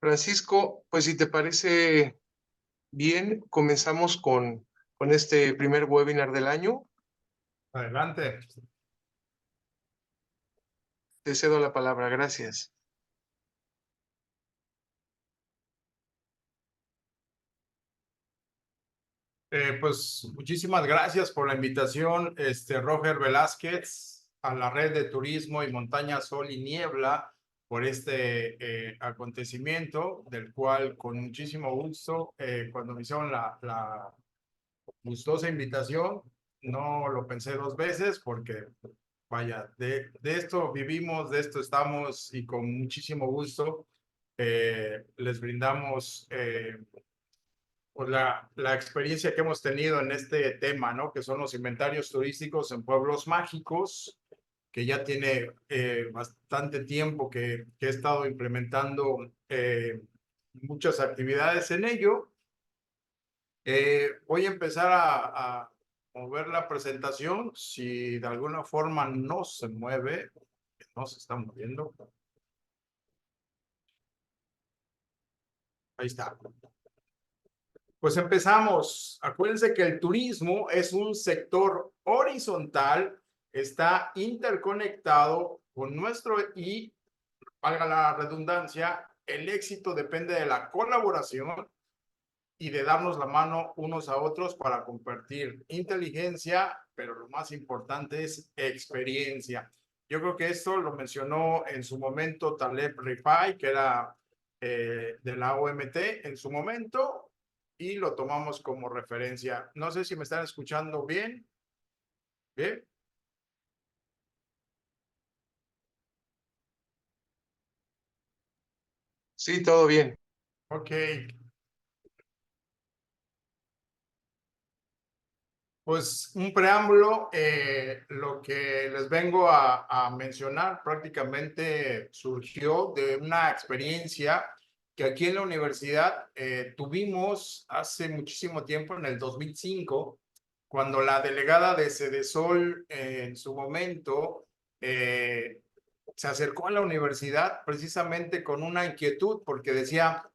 Francisco, pues si te parece bien, comenzamos con este primer webinar del año. Adelante. Te cedo la palabra, gracias. Pues muchísimas gracias por la invitación, Roger Velázquez, a la Red de Turismo y Montaña, Sol y Niebla, por este acontecimiento, del cual con muchísimo gusto, cuando me hicieron la gustosa invitación, no lo pensé dos veces porque, vaya, de esto vivimos, de esto estamos y con muchísimo gusto les brindamos pues la experiencia que hemos tenido en este tema, ¿no? Que son los inventarios turísticos en pueblos mágicos, que ya tiene bastante tiempo que he estado implementando muchas actividades en ello. Voy a empezar a mover la presentación. Si de alguna forma no se mueve, no se está moviendo. Ahí está. Pues empezamos. Acuérdense que el turismo es un sector horizontal, está interconectado con nuestro y, valga la redundancia, el éxito depende de la colaboración y de darnos la mano unos a otros para compartir inteligencia, pero lo más importante es experiencia. Yo creo que esto lo mencionó en su momento Taleb Rifai, que era de la OMT en su momento, y lo tomamos como referencia. No sé si me están escuchando bien. ¿Bien? Sí, todo bien. Ok. Pues un preámbulo, lo que les vengo a mencionar prácticamente surgió de una experiencia que aquí en la universidad tuvimos hace muchísimo tiempo, en el 2005, cuando la delegada de Sedesol en su momento se acercó a la universidad precisamente con una inquietud porque decía,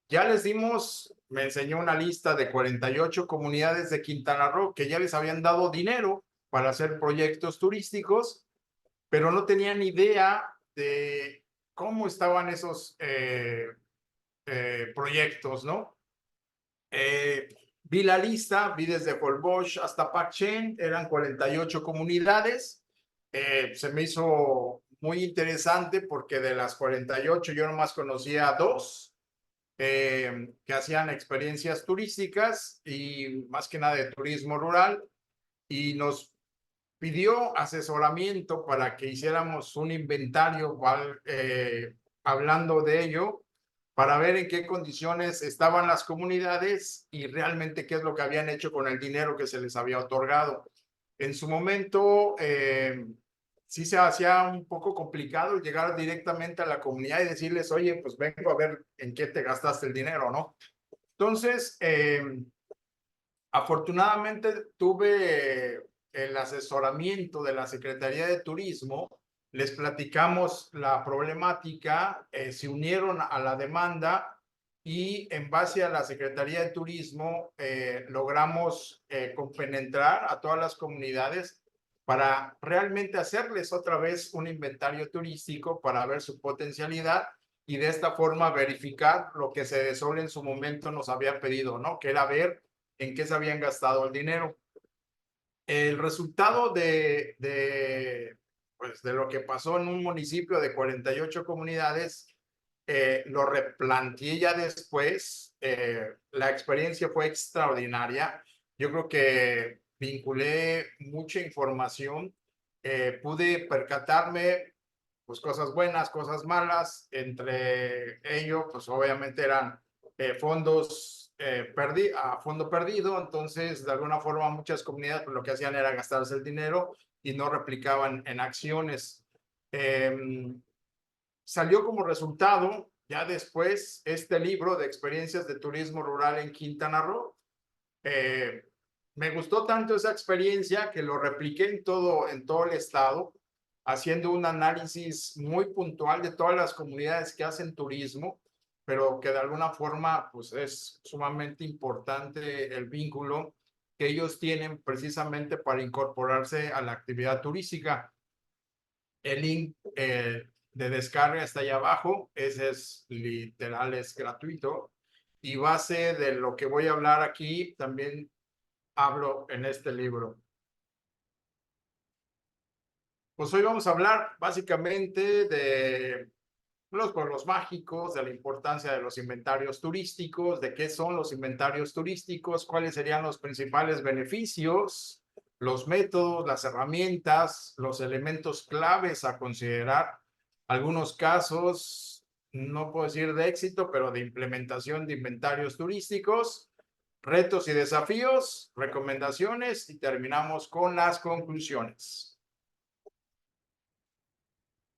ya les dimos, me enseñó una lista de 48 comunidades de Quintana Roo que ya les habían dado dinero para hacer proyectos turísticos, pero no tenían idea de cómo estaban esos proyectos, ¿no? Vi la lista, vi desde Holbox hasta Pachén, eran 48 comunidades. Se me hizo muy interesante porque de las 48 yo nomás conocía dos que hacían experiencias turísticas y más que nada de turismo rural, y nos pidió asesoramiento para que hiciéramos un inventario hablando de ello, para ver en qué condiciones estaban las comunidades y realmente qué es lo que habían hecho con el dinero que se les había otorgado. En su momento, sí se hacía un poco complicado llegar directamente a la comunidad y decirles, oye, pues vengo a ver en qué te gastaste el dinero, ¿no? Entonces, afortunadamente tuve el asesoramiento de la Secretaría de Turismo, les platicamos la problemática, se unieron a la demanda y en base a la Secretaría de Turismo logramos compenetrar a todas las comunidades para realmente hacerles otra vez un inventario turístico para ver su potencialidad y de esta forma verificar lo que Sedesol en su momento nos había pedido, ¿no? Que era ver en qué se habían gastado el dinero. El resultado pues, de lo que pasó en un municipio de 48 comunidades, lo replanteé ya después. La experiencia fue extraordinaria. Yo creo que vinculé mucha información, pude percatarme, pues cosas buenas, cosas malas. Entre ello, pues obviamente eran fondos a fondo perdido. Entonces, de alguna forma, muchas comunidades pues, lo que hacían era gastarse el dinero y no replicaban en acciones. Salió como resultado ya después este libro de experiencias de turismo rural en Quintana Roo. Me gustó tanto esa experiencia que lo repliqué en todo el estado, haciendo un análisis muy puntual de todas las comunidades que hacen turismo, pero que de alguna forma pues es sumamente importante el vínculo que ellos tienen precisamente para incorporarse a la actividad turística. El link de descarga está ahí abajo, ese es literal, es gratuito. Y base de lo que voy a hablar aquí, también hablo en este libro. Pues hoy vamos a hablar básicamente de los pueblos mágicos, de la importancia de los inventarios turísticos, de qué son los inventarios turísticos, cuáles serían los principales beneficios, los métodos, las herramientas, los elementos claves a considerar, algunos casos, no puedo decir de éxito, pero de implementación de inventarios turísticos, retos y desafíos, recomendaciones y terminamos con las conclusiones.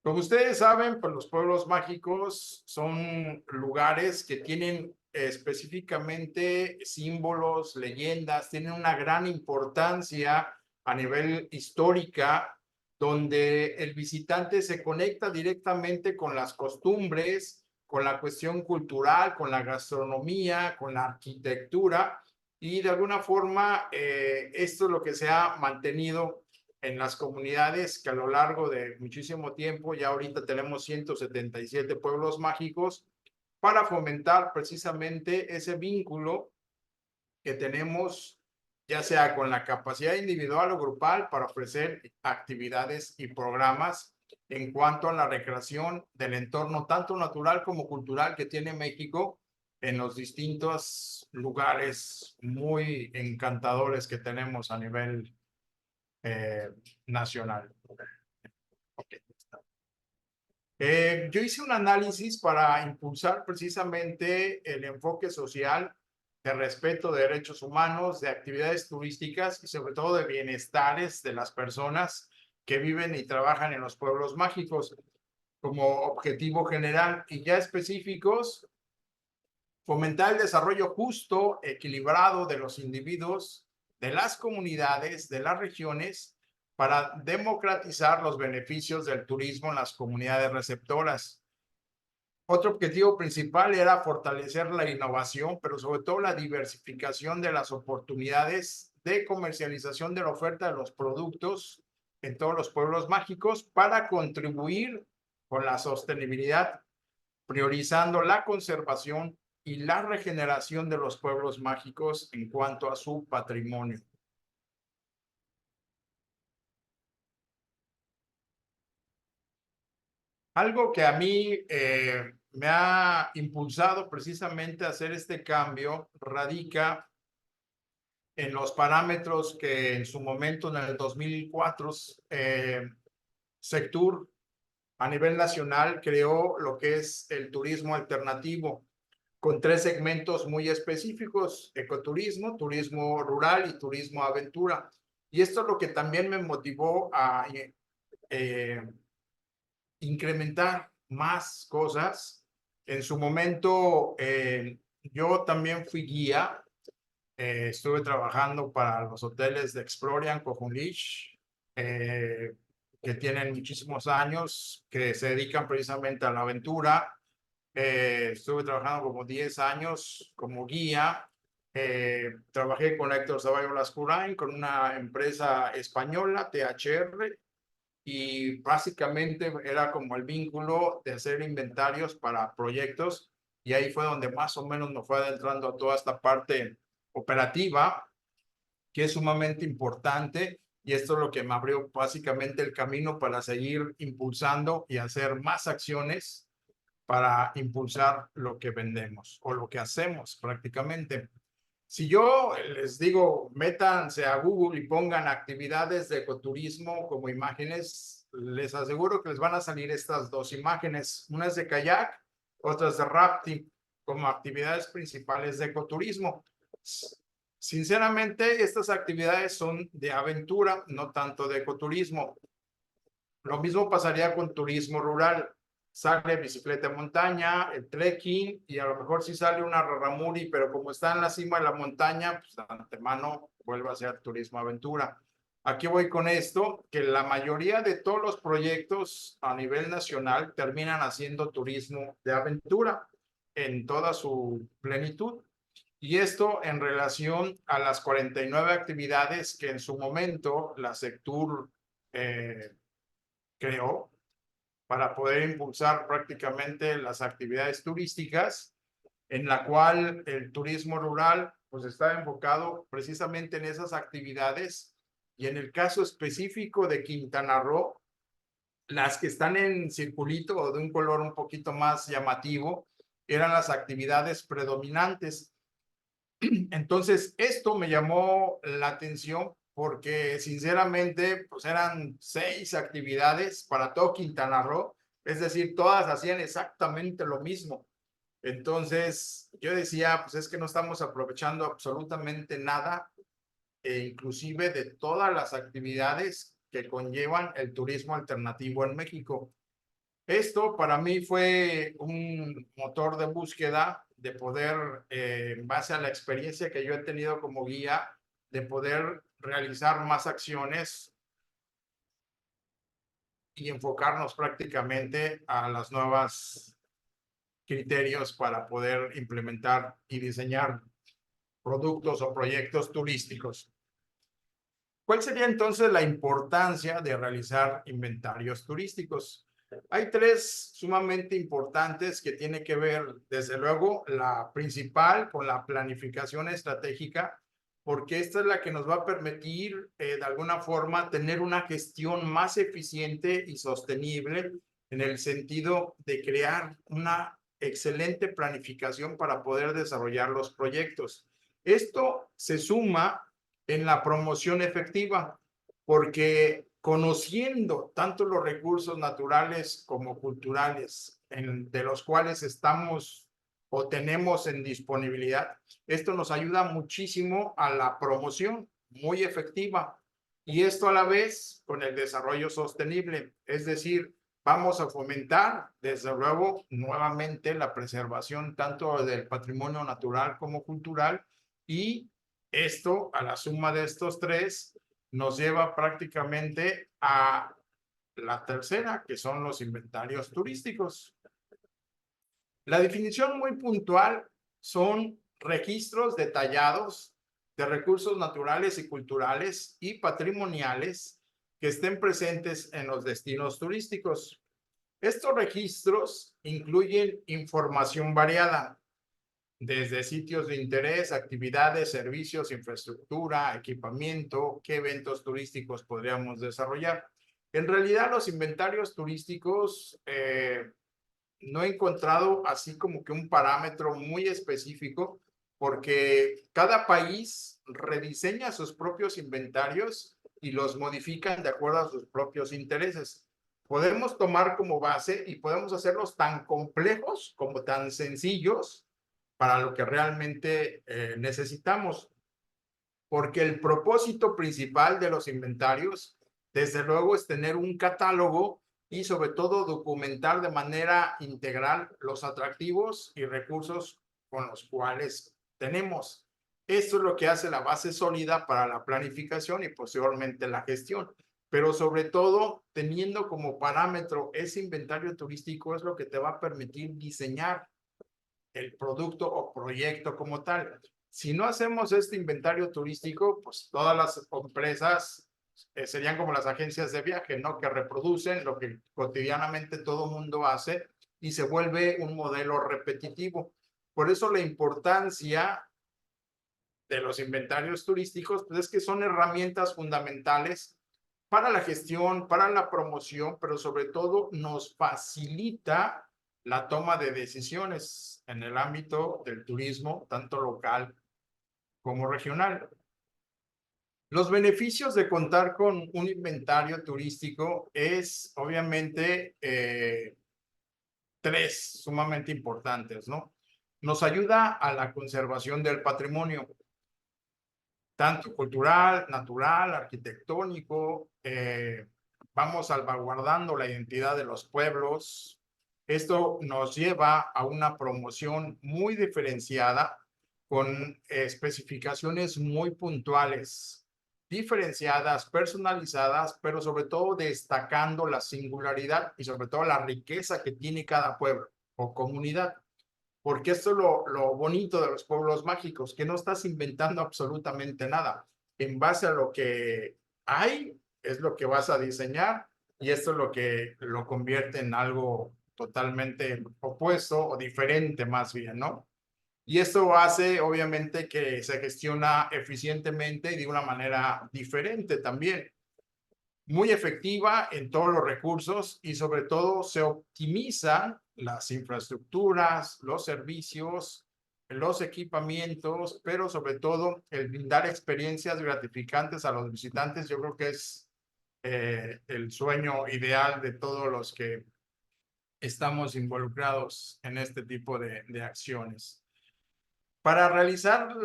Como ustedes saben, pues los pueblos mágicos son lugares que tienen específicamente símbolos, leyendas, tienen una gran importancia a nivel histórica, donde el visitante se conecta directamente con las costumbres, con la cuestión cultural, con la gastronomía, con la arquitectura, y de alguna forma esto es lo que se ha mantenido en las comunidades que a lo largo de muchísimo tiempo, ya ahorita tenemos 177 pueblos mágicos, para fomentar precisamente ese vínculo que tenemos, ya sea con la capacidad individual o grupal, para ofrecer actividades y programas en cuanto a la recreación del entorno tanto natural como cultural que tiene México en los distintos lugares muy encantadores que tenemos a nivel nacional. Okay. Yo hice un análisis para impulsar precisamente el enfoque social de respeto de derechos humanos, de actividades turísticas y sobre todo de bienestares de las personas que viven y trabajan en los pueblos mágicos como objetivo general, y ya específicos: fomentar el desarrollo justo, equilibrado de los individuos, de las comunidades, de las regiones, para democratizar los beneficios del turismo en las comunidades receptoras. Otro objetivo principal era fortalecer la innovación, pero sobre todo la diversificación de las oportunidades de comercialización de la oferta de los productos en todos los pueblos mágicos, para contribuir con la sostenibilidad, priorizando la conservación y la regeneración de los pueblos mágicos en cuanto a su patrimonio. Algo que a mí me ha impulsado precisamente a hacer este cambio radica en los parámetros que en su momento, en el 2004, Sectur a nivel nacional creó lo que es el turismo alternativo, con 3 segmentos muy específicos: ecoturismo, turismo rural y turismo aventura. Y esto es lo que también me motivó a incrementar más cosas. En su momento, yo también fui guía, estuve trabajando para los hoteles de Explorian, Cojunlich, que tienen muchísimos años, que se dedican precisamente a la aventura. Estuve trabajando como 10 años como guía. Trabajé con Héctor Zavallo Lascurain, con una empresa española, THR, y básicamente era como el vínculo de hacer inventarios para proyectos, y ahí fue donde más o menos me fue adentrando a toda esta parte operativa, que es sumamente importante, y esto es lo que me abrió básicamente el camino para seguir impulsando y hacer más acciones para impulsar lo que vendemos o lo que hacemos prácticamente. Si yo les digo, métanse a Google y pongan actividades de ecoturismo como imágenes, les aseguro que les van a salir estas 2 imágenes. Una es de kayak, otra es de rafting, como actividades principales de ecoturismo. Sinceramente, estas actividades son de aventura, no tanto de ecoturismo. Lo mismo pasaría con turismo rural. Sale bicicleta de montaña, el trekking, y a lo mejor sí sale una raramuri, pero como está en la cima de la montaña, pues de antemano vuelve a ser turismo aventura. Aquí voy con esto, que la mayoría de todos los proyectos a nivel nacional terminan haciendo turismo de aventura. en toda su plenitud. Y esto en relación a las 49 actividades que en su momento la Sectur creó para poder impulsar prácticamente las actividades turísticas, en la cual el turismo rural pues está enfocado precisamente en esas actividades, y en el caso específico de Quintana Roo, las que están en circulito o de un color un poquito más llamativo eran las actividades predominantes. Entonces, esto me llamó la atención porque sinceramente, pues eran 6 actividades para todo Quintana Roo, es decir, todas hacían exactamente lo mismo. Entonces, yo decía, pues es que no estamos aprovechando absolutamente nada, inclusive de todas las actividades que conllevan el turismo alternativo en México. Esto para mí fue un motor de búsqueda de poder, en base a la experiencia que yo he tenido como guía, de poder realizar más acciones y enfocarnos prácticamente a las nuevas criterios para poder implementar y diseñar productos o proyectos turísticos. ¿Cuál sería entonces la importancia de realizar inventarios turísticos? Hay 3 sumamente importantes que tienen que ver, desde luego, la principal con la planificación estratégica, porque esta es la que nos va a permitir, de alguna forma, tener una gestión más eficiente y sostenible, en el sentido de crear una excelente planificación para poder desarrollar los proyectos. Esto se suma en la promoción efectiva, porque conociendo tanto los recursos naturales como culturales de los cuales estamos o tenemos en disponibilidad, esto nos ayuda muchísimo a la promoción muy efectiva, y esto a la vez con el desarrollo sostenible, es decir, vamos a fomentar desde luego nuevamente la preservación tanto del patrimonio natural como cultural, y esto, a la suma de estos 3, nos lleva prácticamente a la tercera, que son los inventarios turísticos. La definición muy puntual son registros detallados de recursos naturales y culturales y patrimoniales que estén presentes en los destinos turísticos. Estos registros incluyen información variada, desde sitios de interés, actividades, servicios, infraestructura, equipamiento, qué eventos turísticos podríamos desarrollar. En realidad, los inventarios turísticos no he encontrado así como que un parámetro muy específico, porque cada país rediseña sus propios inventarios y los modifican de acuerdo a sus propios intereses. Podemos tomar como base y podemos hacerlos tan complejos como tan sencillos para lo que realmente necesitamos, porque el propósito principal de los inventarios, desde luego, es tener un catálogo y sobre todo documentar de manera integral los atractivos y recursos con los cuales tenemos. Esto es lo que hace la base sólida para la planificación y posteriormente la gestión. Pero sobre todo, teniendo como parámetro ese inventario turístico, es lo que te va a permitir diseñar el producto o proyecto como tal. Si no hacemos este inventario turístico, pues todas las empresas serían como las agencias de viaje, ¿no? Que reproducen lo que cotidianamente todo mundo hace y se vuelve un modelo repetitivo. Por eso la importancia de los inventarios turísticos, pues es que son herramientas fundamentales para la gestión, para la promoción, pero sobre todo nos facilita la toma de decisiones en el ámbito del turismo, tanto local como regional. Los beneficios de contar con un inventario turístico es obviamente 3 sumamente importantes, ¿no? Nos ayuda a la conservación del patrimonio, tanto cultural, natural, arquitectónico. Vamos salvaguardando la identidad de los pueblos. Esto nos lleva a una promoción muy diferenciada, con especificaciones muy puntuales, diferenciadas, personalizadas, pero sobre todo destacando la singularidad y sobre todo la riqueza que tiene cada pueblo o comunidad. porque esto es lo bonito de los pueblos mágicos, que no estás inventando absolutamente nada. En base a lo que hay, es lo que vas a diseñar y esto es lo que lo convierte en algo totalmente opuesto o diferente más bien, ¿no? Y esto hace, obviamente, que se gestiona eficientemente y de una manera diferente también, muy efectiva en todos los recursos y sobre todo se optimizan las infraestructuras, los servicios, los equipamientos, pero sobre todo el brindar experiencias gratificantes a los visitantes. Yo creo que es el sueño ideal de todos los que estamos involucrados en este tipo de acciones. Para realizar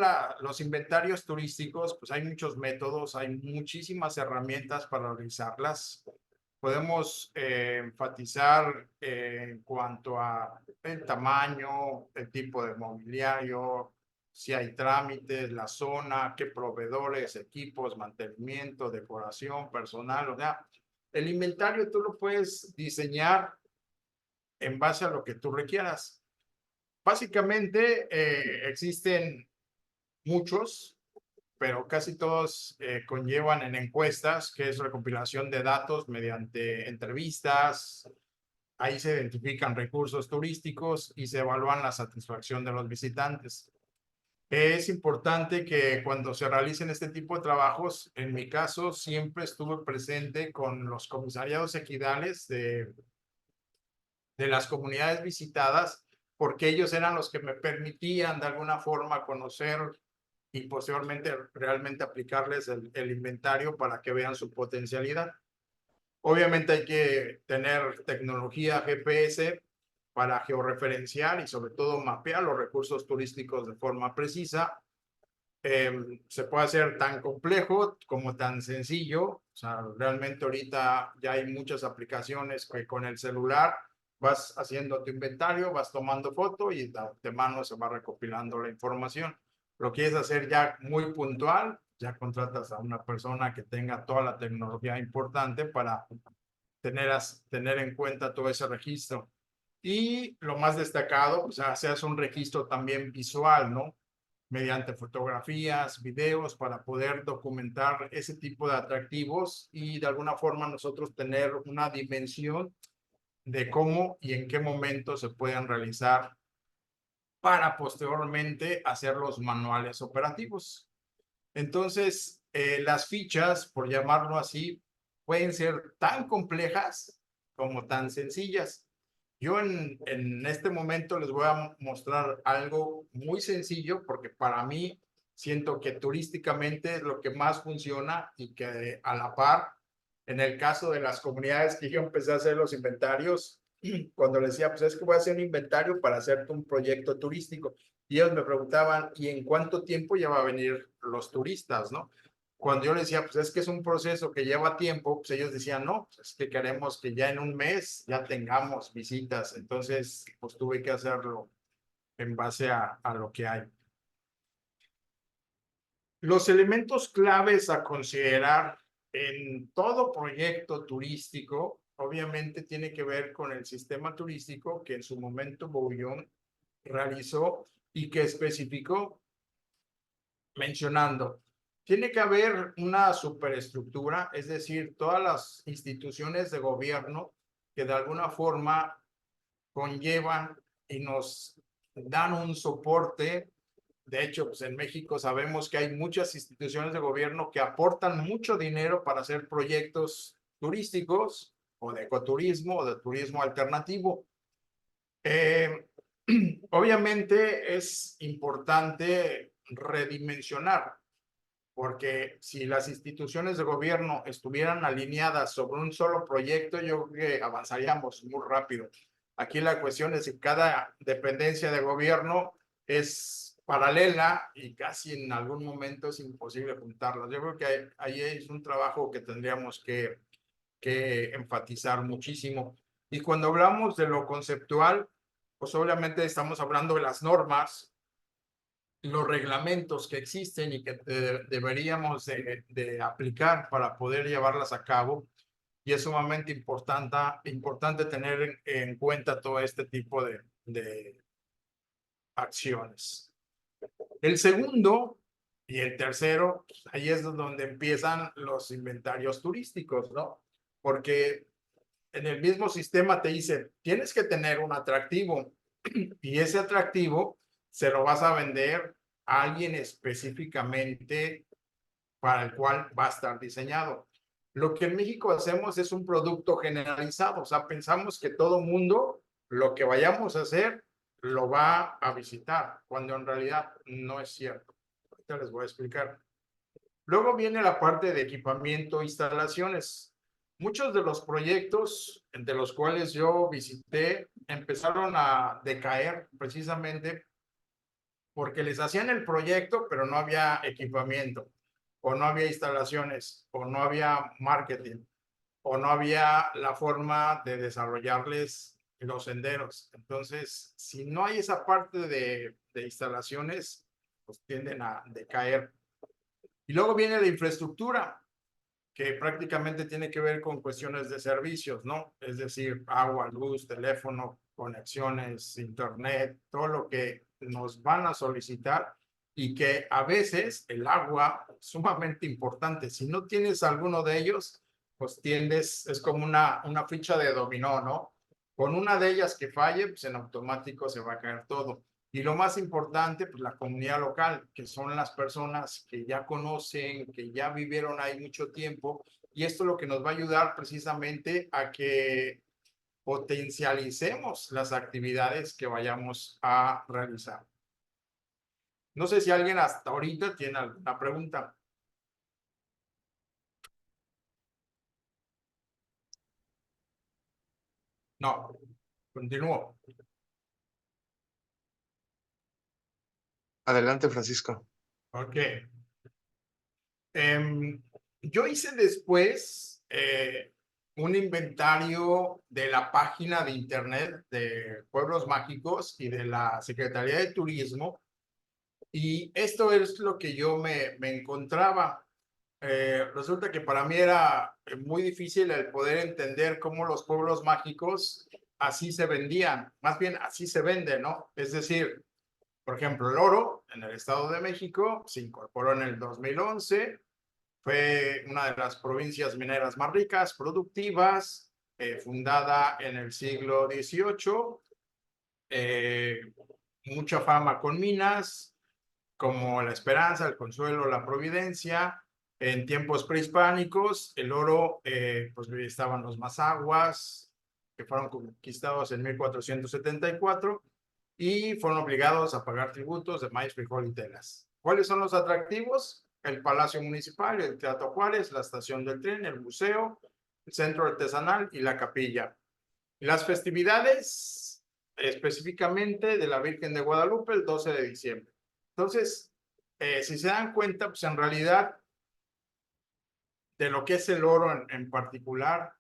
los inventarios turísticos, pues hay muchos métodos, hay muchísimas herramientas para realizarlas. Podemos enfatizar en cuanto a el tamaño, el tipo de mobiliario, si hay trámites, la zona, qué proveedores, equipos, mantenimiento, decoración, personal, o sea, el inventario tú lo puedes diseñar en base a lo que tú requieras. Básicamente existen muchos, pero casi todos conllevan en encuestas, que es recopilación de datos mediante entrevistas. Ahí se identifican recursos turísticos y se evalúan la satisfacción de los visitantes. Es importante que cuando se realicen este tipo de trabajos, en mi caso, siempre estuve presente con los comisariados ejidales de las comunidades visitadas, porque ellos eran los que me permitían de alguna forma conocer y posteriormente realmente aplicarles el inventario para que vean su potencialidad. Obviamente hay que tener tecnología GPS para georreferenciar y sobre todo mapear los recursos turísticos de forma precisa. Se puede hacer tan complejo como tan sencillo. O sea, realmente ahorita ya hay muchas aplicaciones que con el celular vas haciendo tu inventario, vas tomando foto y de mano se va recopilando la información. Lo quieres hacer ya muy puntual, ya contratas a una persona que tenga toda la tecnología importante para tener en cuenta todo ese registro. Y lo más destacado, o sea, se hace un registro también visual, ¿no? Mediante fotografías, videos, para poder documentar ese tipo de atractivos y de alguna forma nosotros tener una dimensión de cómo y en qué momento se pueden realizar para posteriormente hacer los manuales operativos. Entonces, las fichas, por llamarlo así, pueden ser tan complejas como tan sencillas. Yo en este momento les voy a mostrar algo muy sencillo porque para mí siento que turísticamente es lo que más funciona y que a la par, en el caso de las comunidades que yo empecé a hacer los inventarios, cuando les decía, pues es que voy a hacer un inventario para hacerte un proyecto turístico. Y ellos me preguntaban, ¿y en cuánto tiempo ya va a venir los turistas, no? Cuando yo les decía, pues es que es un proceso que lleva tiempo, pues ellos decían, no, pues es que queremos que ya en un mes ya tengamos visitas. Entonces, pues tuve que hacerlo en base a lo que hay. Los elementos claves a considerar en todo proyecto turístico, obviamente tiene que ver con el sistema turístico que en su momento Bouillon realizó y que especificó mencionando. Tiene que haber una superestructura, es decir, todas las instituciones de gobierno que de alguna forma conllevan y nos dan un soporte. De hecho, pues en México sabemos que hay muchas instituciones de gobierno que aportan mucho dinero para hacer proyectos turísticos o de ecoturismo o de turismo alternativo. Obviamente es importante redimensionar, porque si las instituciones de gobierno estuvieran alineadas sobre un solo proyecto, yo creo que avanzaríamos muy rápido. Aquí la cuestión es que cada dependencia de gobierno es paralela y casi en algún momento es imposible juntarlas. Yo creo que ahí es un trabajo que tendríamos que enfatizar muchísimo. Y cuando hablamos de lo conceptual, pues obviamente estamos hablando de las normas, los reglamentos que existen y que deberíamos de aplicar para poder llevarlas a cabo. Y es sumamente importante tener en cuenta todo este tipo acciones. El segundo y el tercero, pues, ahí es donde empiezan los inventarios turísticos, ¿no? Porque en el mismo sistema te dice, tienes que tener un atractivo y ese atractivo se lo vas a vender a alguien específicamente para el cual va a estar diseñado. Lo que en México hacemos es un producto generalizado, o sea, pensamos que todo mundo lo que vayamos a hacer lo va a visitar, cuando en realidad no es cierto. Ahorita les voy a explicar. Luego viene la parte de equipamiento, instalaciones. Muchos de los proyectos de los cuales yo visité empezaron a decaer precisamente porque les hacían el proyecto, pero no había equipamiento, o no había instalaciones, o no había marketing, o no había la forma de desarrollarles los senderos. Entonces, si no hay esa parte de instalaciones, pues tienden a decaer. Y luego viene la infraestructura, que prácticamente tiene que ver con cuestiones de servicios, ¿no? Es decir, agua, luz, teléfono, conexiones, internet, todo lo que nos van a solicitar y que a veces el agua es sumamente importante. Si no tienes alguno de ellos, pues tiendes, es como una ficha de dominó, ¿no? Con una de ellas que falle, pues en automático se va a caer todo. Y lo más importante, pues la comunidad local, que son las personas que ya conocen, que ya vivieron ahí mucho tiempo. Y esto es lo que nos va a ayudar precisamente a que potencialicemos las actividades que vayamos a realizar. No sé si alguien hasta ahorita tiene alguna pregunta. No, continúo. Adelante, Francisco. Ok. Yo hice después un inventario de la página de internet de Pueblos Mágicos y de la Secretaría de Turismo, y esto es lo que yo me encontraba. Resulta que para mí era muy difícil el poder entender cómo los pueblos mágicos así se vendían, más bien así se vende, ¿no? Es decir, por ejemplo, el oro en el Estado de México se incorporó en el 2011. Fue una de las provincias mineras más ricas, productivas, fundada en el siglo XVIII, mucha fama con minas, como la Esperanza, el Consuelo, la Providencia. En tiempos prehispánicos, el oro, pues estaban los Mazaguas, que fueron conquistados en 1474 y fueron obligados a pagar tributos de maíz, frijol y telas. ¿Cuáles son los atractivos? El Palacio Municipal, el Teatro Juárez, la estación del tren, el museo, el centro artesanal y la capilla. Las festividades, específicamente de la Virgen de Guadalupe, el 12 de diciembre. Entonces, si se dan cuenta, pues en realidad de lo que es el oro en particular,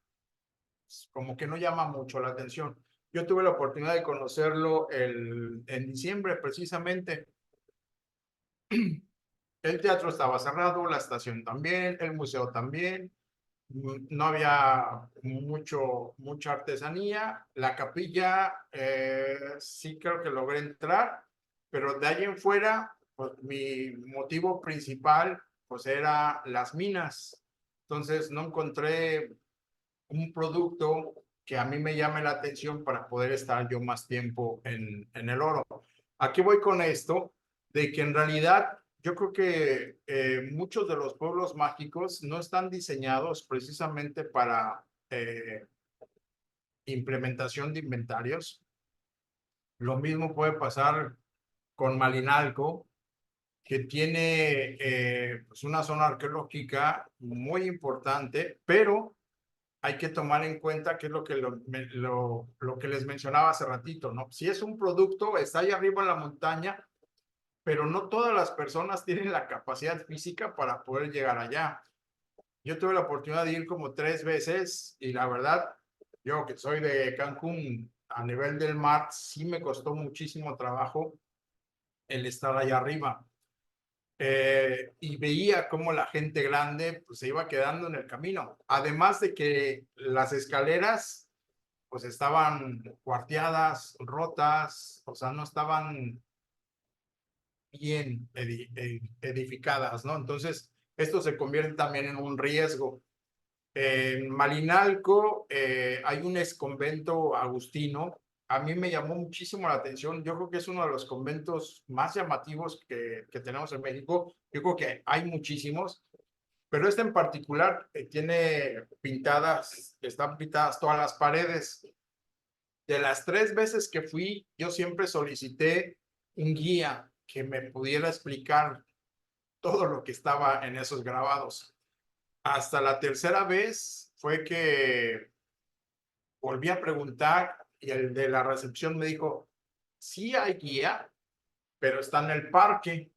pues, como que no llama mucho la atención. Yo tuve la oportunidad de conocerlo en diciembre precisamente. El teatro estaba cerrado, la estación también, el museo también. No había mucha artesanía. La capilla, sí creo que logré entrar, pero de ahí en fuera, pues mi motivo principal, pues era las minas. Entonces no encontré un producto que a mí me llame la atención para poder estar yo más tiempo en el oro. Aquí voy con esto, de que en realidad yo creo que muchos de los pueblos mágicos no están diseñados precisamente para implementación de inventarios. Lo mismo puede pasar con Malinalco, que tiene pues una zona arqueológica muy importante, pero hay que tomar en cuenta que es lo que les mencionaba hace ratito, ¿no? Si es un producto, está ahí arriba en la montaña, pero no todas las personas tienen la capacidad física para poder llegar allá. Yo tuve la oportunidad de ir como 3 veces y la verdad, yo que soy de Cancún, a nivel del mar, sí me costó muchísimo trabajo el estar allá arriba. Y veía cómo la gente grande pues, se iba quedando en el camino. Además de que las escaleras pues estaban cuarteadas, rotas, o sea, no estaban bien edificadas, ¿no? Entonces, esto se convierte también en un riesgo. En Malinalco hay un exconvento agustino. A mí me llamó muchísimo la atención. Yo creo que es uno de los conventos más llamativos que tenemos en México. Yo creo que hay muchísimos, pero este en particular están pintadas todas las paredes. De las 3 veces que fui, yo siempre solicité un guía que me pudiera explicar todo lo que estaba en esos grabados. Hasta la tercera vez fue que volví a preguntar y el de la recepción me dijo, sí hay guía, pero está en el parque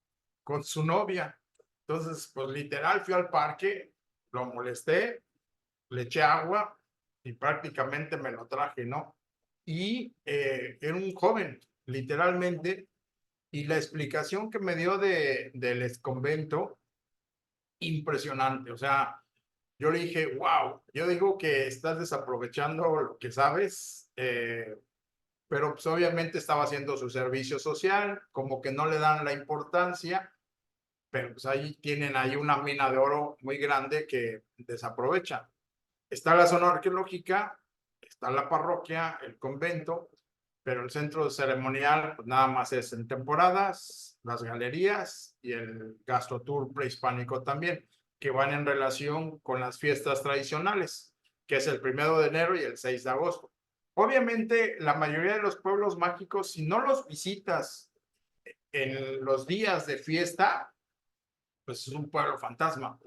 con su novia. Entonces, pues literal fui al parque, lo molesté, le eché agua y prácticamente me lo traje, ¿no? Y era un joven, literalmente, y la explicación que me dio del exconvento, impresionante. O sea, yo le dije, wow, yo digo que estás desaprovechando lo que sabes, pero pues obviamente estaba haciendo su servicio social, como que no le dan la importancia, pero pues ahí tienen ahí una mina de oro muy grande que desaprovechan. Está la zona arqueológica, está la parroquia, el convento, pero el centro ceremonial pues nada más es en temporadas, las galerías y el gastrotour prehispánico también, que van en relación con las fiestas tradicionales, que es el 1 de enero y el 6 de agosto. Obviamente, la mayoría de los pueblos mágicos, si no los visitas en los días de fiesta, pues es un pueblo fantasma.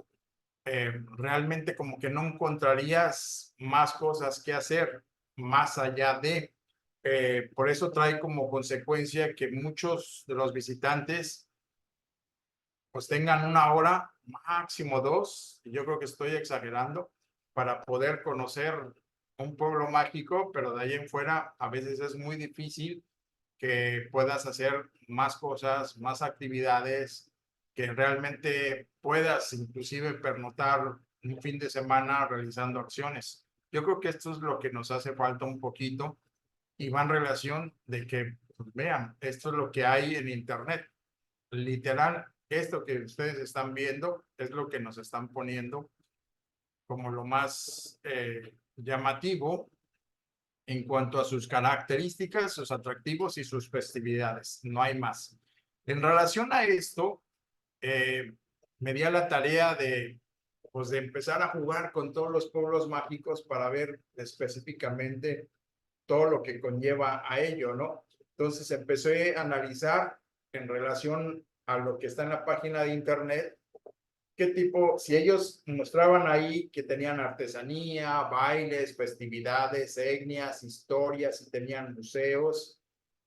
Realmente como que no encontrarías más cosas que hacer más allá de. Por eso trae como consecuencia que muchos de los visitantes pues tengan 1 hora, máximo 2, y yo creo que estoy exagerando, para poder conocer un pueblo mágico, pero de ahí en fuera a veces es muy difícil que puedas hacer más cosas, más actividades, que realmente puedas inclusive pernotar un fin de semana realizando acciones. Yo creo que esto es lo que nos hace falta un poquito y va en relación de que, pues, vean, esto es lo que hay en Internet. Literal, esto que ustedes están viendo es lo que nos están poniendo como lo más llamativo en cuanto a sus características, sus atractivos y sus festividades. No hay más. En relación a esto, me di a la tarea pues, de empezar a jugar con todos los pueblos mágicos para ver específicamente todo lo que conlleva a ello, ¿no? Entonces empecé a analizar en relación a lo que está en la página de internet, qué tipo, si ellos mostraban ahí que tenían artesanía, bailes, festividades, etnias, historias, y tenían museos,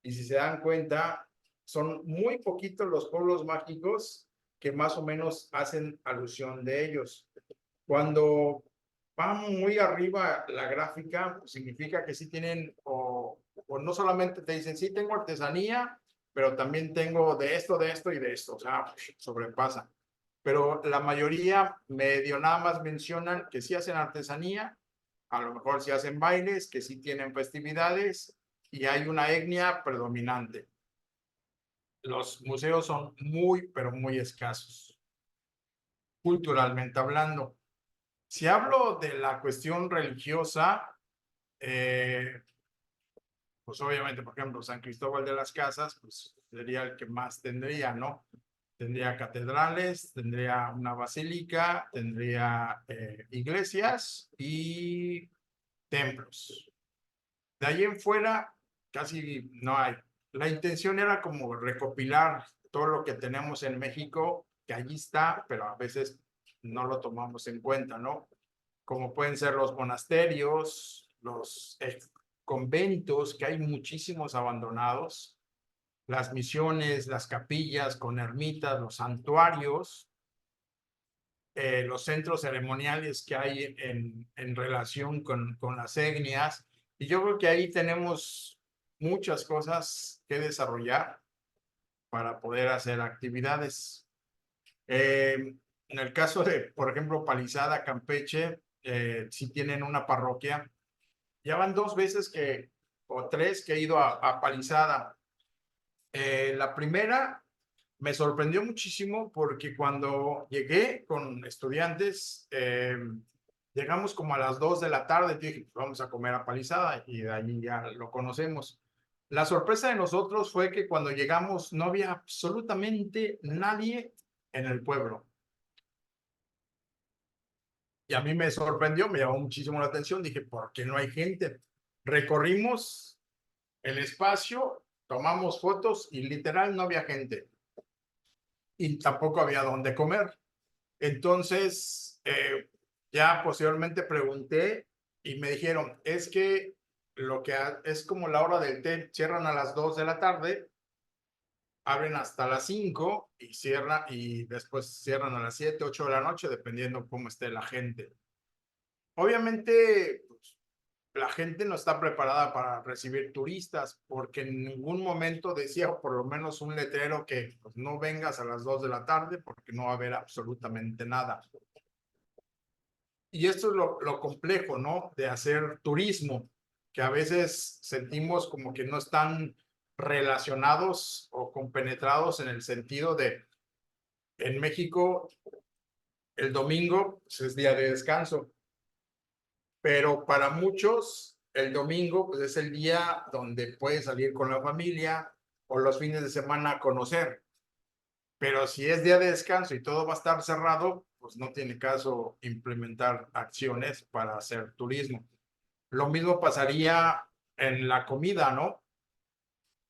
y si se dan cuenta, son muy poquitos los pueblos mágicos que más o menos hacen alusión de ellos. Cuando van muy arriba la gráfica, pues significa que sí tienen, o no solamente te dicen, sí tengo artesanía, pero también tengo de esto y de esto, o sea, sobrepasa. Pero la mayoría medio nada más mencionan que sí hacen artesanía, a lo mejor sí hacen bailes, que sí tienen festividades y hay una etnia predominante. Los museos son muy, pero muy escasos, culturalmente hablando. Si hablo de la cuestión religiosa, pues obviamente, por ejemplo, San Cristóbal de las Casas, pues sería el que más tendría, ¿no? Tendría catedrales, tendría una basílica, tendría iglesias y templos. De ahí en fuera, casi no hay. La intención era como recopilar todo lo que tenemos en México, que allí está, pero a veces no lo tomamos en cuenta, ¿no? Como pueden ser los monasterios, los conventos, que hay muchísimos abandonados, las misiones, las capillas con ermitas, los santuarios, los centros ceremoniales que hay en relación con las etnias. Y yo creo que ahí tenemos muchas cosas que desarrollar para poder hacer actividades. En el caso de, por ejemplo, Palizada, Campeche, sí tienen una parroquia. Ya van 2 veces o 3 que he ido a Palizada. La primera me sorprendió muchísimo porque cuando llegué con estudiantes, llegamos como a las 2 de la tarde, dije, pues vamos a comer a Palizada y de allí ya lo conocemos. La sorpresa de nosotros fue que cuando llegamos no había absolutamente nadie en el pueblo. Y a mí me sorprendió, me llamó muchísimo la atención. Dije, ¿por qué no hay gente? Recorrimos el espacio, tomamos fotos y literal no había gente. Y tampoco había dónde comer. Entonces, ya posteriormente pregunté y me dijeron, es que lo que es como la hora del té, cierran a las 2 de la tarde, abren hasta las 5 y cierran, y después cierran a las 7, 8 de la noche, dependiendo cómo esté la gente. Obviamente, pues, la gente no está preparada para recibir turistas, porque en ningún momento decía, o por lo menos un letrero, que pues, no vengas a las 2 de la tarde porque no va a haber absolutamente nada. Y esto es lo complejo, ¿no? De hacer turismo, que a veces sentimos como que no están relacionados o compenetrados en el sentido de, en México, el domingo pues, es día de descanso, pero para muchos el domingo pues, es el día donde puedes salir con la familia o los fines de semana a conocer. Pero si es día de descanso y todo va a estar cerrado, pues no tiene caso implementar acciones para hacer turismo. Lo mismo pasaría en la comida, ¿no?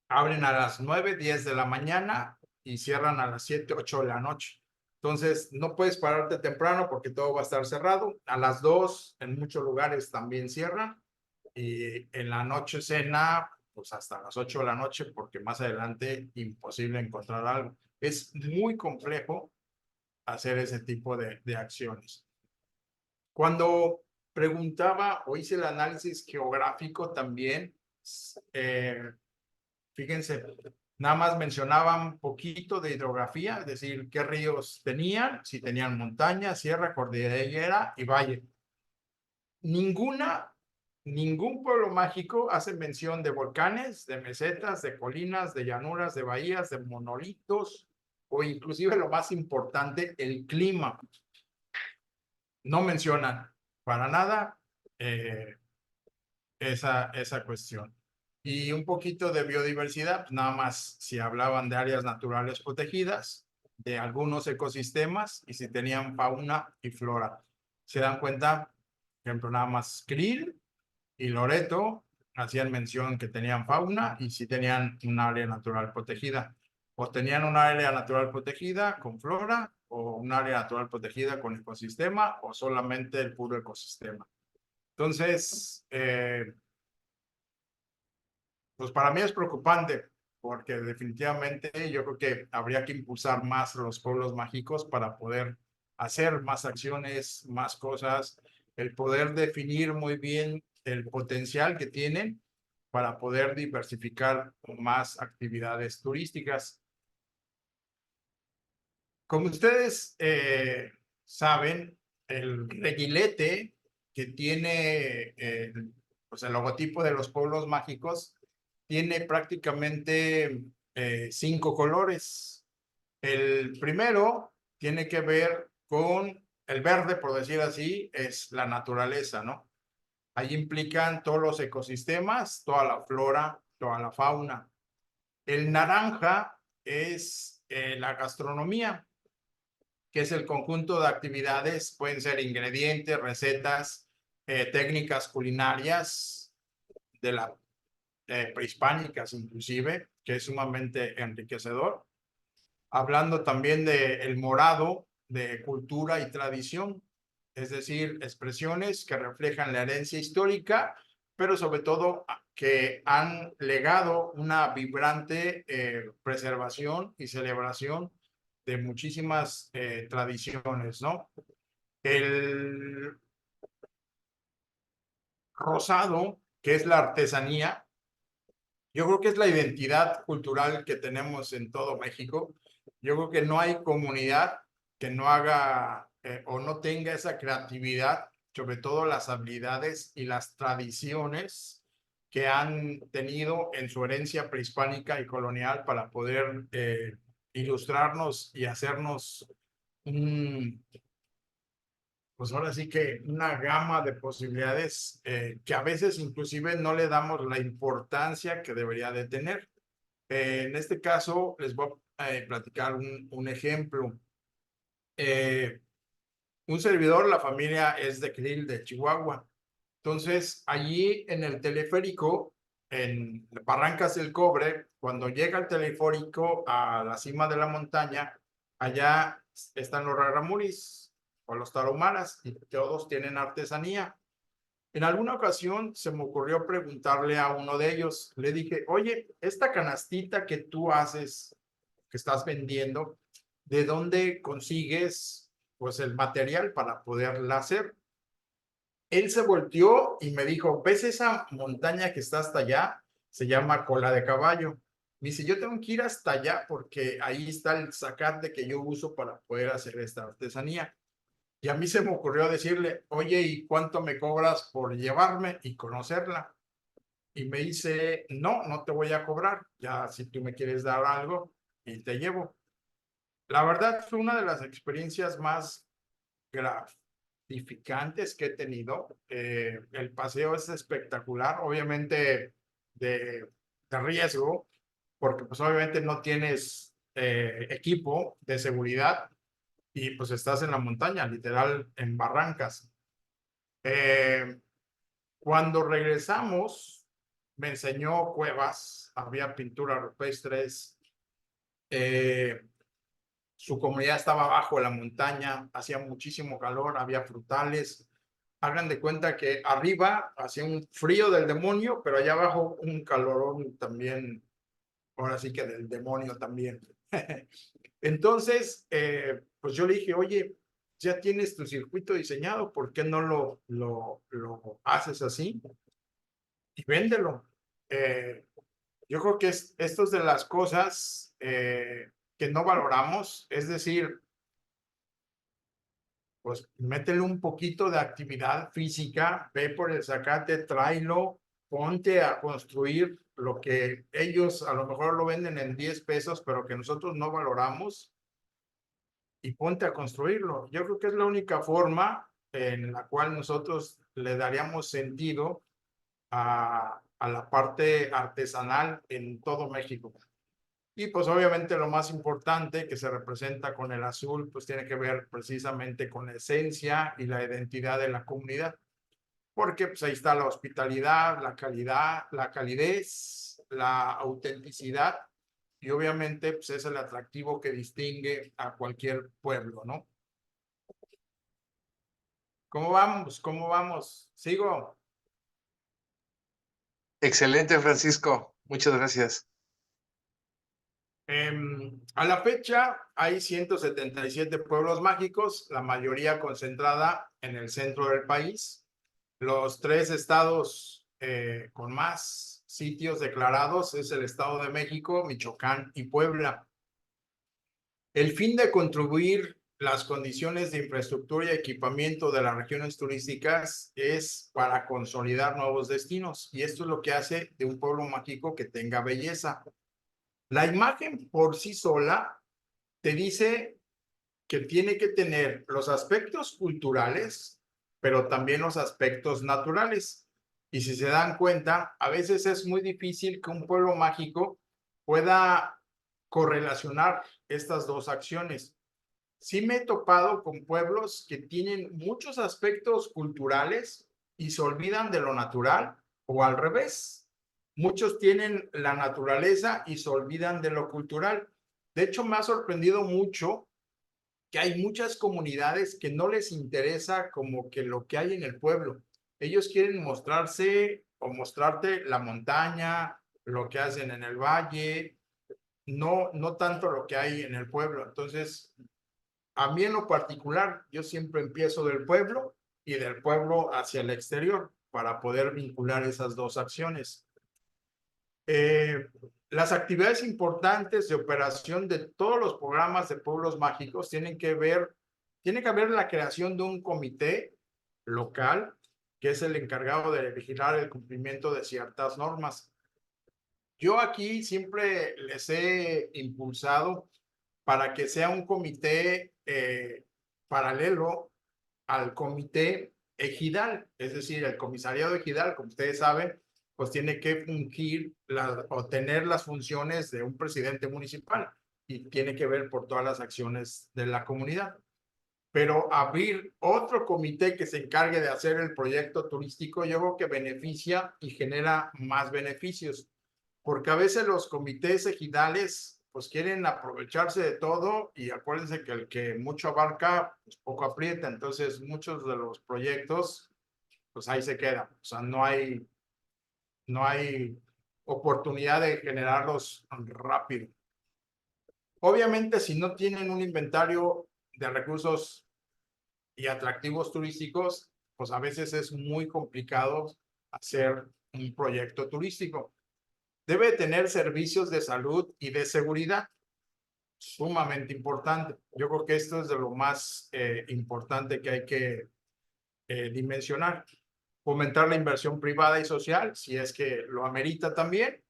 Abren a las 9, 10 de la mañana y cierran a las 7, 8 de la noche. Entonces, no puedes pararte temprano porque todo va a estar cerrado. A las 2, en muchos lugares también cierran. Y en la noche cena, pues hasta las 8 de la noche, porque más adelante imposible encontrar algo. Es muy complejo hacer ese tipo de acciones. Cuando preguntaba o hice el análisis geográfico también, eh, fíjense, nada más mencionaban un poquito de hidrografía, es decir, qué ríos tenían, si tenían montaña, sierra, cordillera y valle. Ningún pueblo mágico hace mención de volcanes, de mesetas, de colinas, de llanuras, de bahías, de monolitos o inclusive lo más importante, el clima. No mencionan para nada esa cuestión. Y un poquito de biodiversidad, pues nada más si hablaban de áreas naturales protegidas, de algunos ecosistemas y si tenían fauna y flora. Se dan cuenta, por ejemplo, nada más Krill y Loreto hacían mención que tenían fauna y si tenían un área natural protegida. O tenían un área natural protegida con flora o un área natural protegida con ecosistema o solamente el puro ecosistema. Entonces, pues para mí es preocupante porque definitivamente yo creo que habría que impulsar más los pueblos mágicos para poder hacer más acciones, más cosas, el poder definir muy bien el potencial que tienen para poder diversificar más actividades turísticas. Como ustedes saben, el reguilete que tiene pues el logotipo de los pueblos mágicos tiene prácticamente 5 colores. El primero tiene que ver con el verde, por decir así, es la naturaleza, ¿no? Ahí implican todos los ecosistemas, toda la flora, toda la fauna. El naranja es la gastronomía, que es el conjunto de actividades, pueden ser ingredientes, recetas, técnicas culinarias de la prehispánicas inclusive, que es sumamente enriquecedor. Hablando también del morado, de cultura y tradición, es decir, expresiones que reflejan la herencia histórica, pero sobre todo que han legado una vibrante preservación y celebración de muchísimas tradiciones, ¿no? El rosado, que es la artesanía, yo creo que es la identidad cultural que tenemos en todo México. Yo creo que no hay comunidad que no haga o no tenga esa creatividad, sobre todo las habilidades y las tradiciones que han tenido en su herencia prehispánica y colonial para poder ilustrarnos y hacernos pues ahora sí que una gama de posibilidades que a veces inclusive no le damos la importancia que debería de tener. En este caso les voy a platicar un ejemplo. Un servidor, la familia es de Krill, de Chihuahua. Entonces, allí en el teleférico, en Barrancas del Cobre, cuando llega el teleférico a la cima de la montaña, allá están los raramuris o los tarahumaras, y todos tienen artesanía. En alguna ocasión se me ocurrió preguntarle a uno de ellos, le dije, oye, esta canastita que tú haces, que estás vendiendo, ¿de dónde consigues pues el material para poderla hacer? Él se volteó y me dijo, ¿ves esa montaña que está hasta allá? Se llama Cola de Caballo. Me dice, yo tengo que ir hasta allá porque ahí está el zacate que yo uso para poder hacer esta artesanía. Y a mí se me ocurrió decirle, oye, ¿y cuánto me cobras por llevarme y conocerla? Y me dice, no, no te voy a cobrar, ya si tú me quieres dar algo y te llevo. La verdad fue una de las experiencias más gratificantes que he tenido. El paseo es espectacular, obviamente de riesgo, porque pues obviamente no tienes equipo de seguridad y pues estás en la montaña, literal en barrancas. Eh, Cuando regresamos, me enseñó cuevas, había pinturas rupestres, eh, su comunidad estaba abajo de la montaña, hacía muchísimo calor, había frutales. Hagan de cuenta que arriba hacía un frío del demonio, pero allá abajo un calorón también, ahora sí que del demonio también. Entonces, pues yo le dije, oye, ya tienes tu circuito diseñado, ¿por qué no lo haces así? Y véndelo. Yo creo que esto es de las cosas que no valoramos, es decir, pues métele un poquito de actividad física, ve por el zacate, tráelo, ponte a construir lo que ellos a lo mejor lo venden en 10 pesos, pero que nosotros no valoramos, y ponte a construirlo. Yo creo que es la única forma en la cual nosotros le daríamos sentido a la parte artesanal en todo México. Y pues obviamente lo más importante que se representa con el azul, pues tiene que ver precisamente con la esencia y la identidad de la comunidad, porque pues ahí está la hospitalidad, la calidad, la calidez, la autenticidad, y obviamente pues es el atractivo que distingue a cualquier pueblo, ¿no? ¿Cómo vamos? ¿Cómo vamos? ¿Sigo? Excelente, Francisco. Muchas gracias. A la fecha hay 177 pueblos mágicos, la mayoría concentrada en el centro del país. Los tres estados con más sitios declarados es el Estado de México, Michoacán y Puebla. El fin de contribuir las condiciones de infraestructura y equipamiento de las regiones turísticas es para consolidar nuevos destinos, y esto es lo que hace de un pueblo mágico que tenga belleza. La imagen por sí sola te dice que tiene que tener los aspectos culturales, pero también los aspectos naturales. Y si se dan cuenta, a veces es muy difícil que un pueblo mágico pueda correlacionar estas dos acciones. Sí me he topado con pueblos que tienen muchos aspectos culturales y se olvidan de lo natural, o al revés. Muchos tienen la naturaleza y se olvidan de lo cultural. De hecho, me ha sorprendido mucho que hay muchas comunidades que no les interesa como que lo que hay en el pueblo. Ellos quieren mostrarse o mostrarte la montaña, lo que hacen en el valle, no tanto lo que hay en el pueblo. Entonces, a mí en lo particular, yo siempre empiezo del pueblo y del pueblo hacia el exterior para poder vincular esas dos acciones. Las actividades importantes de operación de todos los programas de pueblos mágicos tiene que haber la creación de un comité local que es el encargado de vigilar el cumplimiento de ciertas normas. Yo aquí siempre les he impulsado para que sea un comité paralelo al comité ejidal, es decir, el comisariado ejidal, como ustedes saben, pues tiene que fungir o tener las funciones de un presidente municipal y tiene que ver por todas las acciones de la comunidad. Pero abrir otro comité que se encargue de hacer el proyecto turístico, yo creo que beneficia y genera más beneficios, porque a veces los comités ejidales pues quieren aprovecharse de todo y acuérdense que el que mucho abarca, pues poco aprieta, entonces muchos de los proyectos pues ahí se quedan, o sea, no hay oportunidad de generarlos rápido. Obviamente, si no tienen un inventario de recursos y atractivos turísticos, pues a veces es muy complicado hacer un proyecto turístico. Debe tener servicios de salud y de seguridad, sumamente importante. Yo creo que esto es de lo más importante que hay que dimensionar. Fomentar la inversión privada y social, si es que lo amerita también.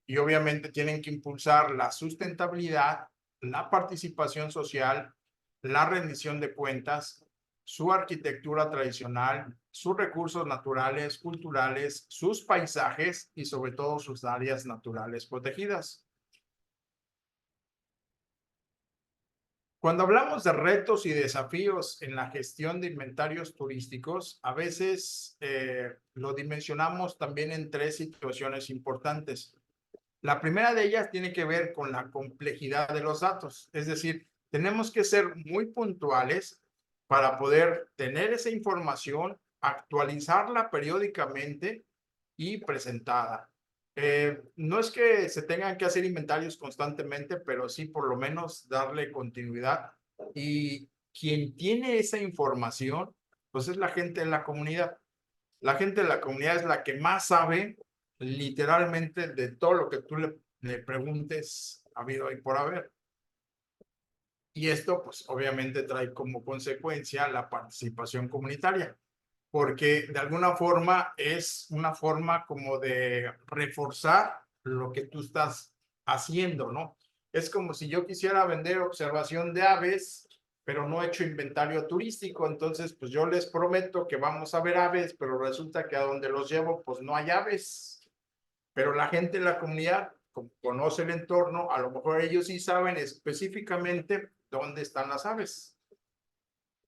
Y obviamente tienen que impulsar la sustentabilidad, la participación social, la rendición de cuentas, su arquitectura tradicional, sus recursos naturales, culturales, sus paisajes y sobre todo sus áreas naturales protegidas. Cuando hablamos de retos y desafíos en la gestión de inventarios turísticos, a veces lo dimensionamos también en tres situaciones importantes. La primera de ellas tiene que ver con la complejidad de los datos, es decir, tenemos que ser muy puntuales para poder tener esa información, actualizarla periódicamente y presentada. No es que se tengan que hacer inventarios constantemente, pero sí por lo menos darle continuidad. Y quien tiene esa información, pues es la gente de la comunidad. La gente de la comunidad es la que más sabe literalmente de todo lo que tú le preguntes habido y por haber. Y esto, pues obviamente trae como consecuencia la participación comunitaria, porque de alguna forma es una forma como de reforzar lo que tú estás haciendo, ¿no? Es como si yo quisiera vender observación de aves, pero no he hecho inventario turístico, entonces pues yo les prometo que vamos a ver aves, pero resulta que a donde los llevo pues no hay aves, pero la gente de la comunidad conoce el entorno, a lo mejor ellos sí saben específicamente dónde están las aves.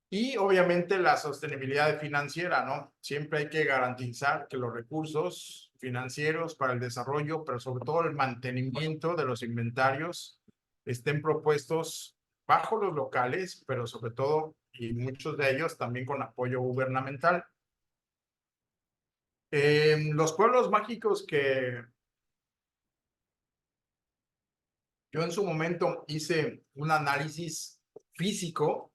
Y obviamente la sostenibilidad financiera, ¿no? Siempre hay que garantizar que los recursos financieros para el desarrollo, pero sobre todo el mantenimiento de los inventarios, estén propuestos bajo los locales, pero sobre todo, y muchos de ellos también con apoyo gubernamental. Los pueblos mágicos que yo en su momento hice un análisis físico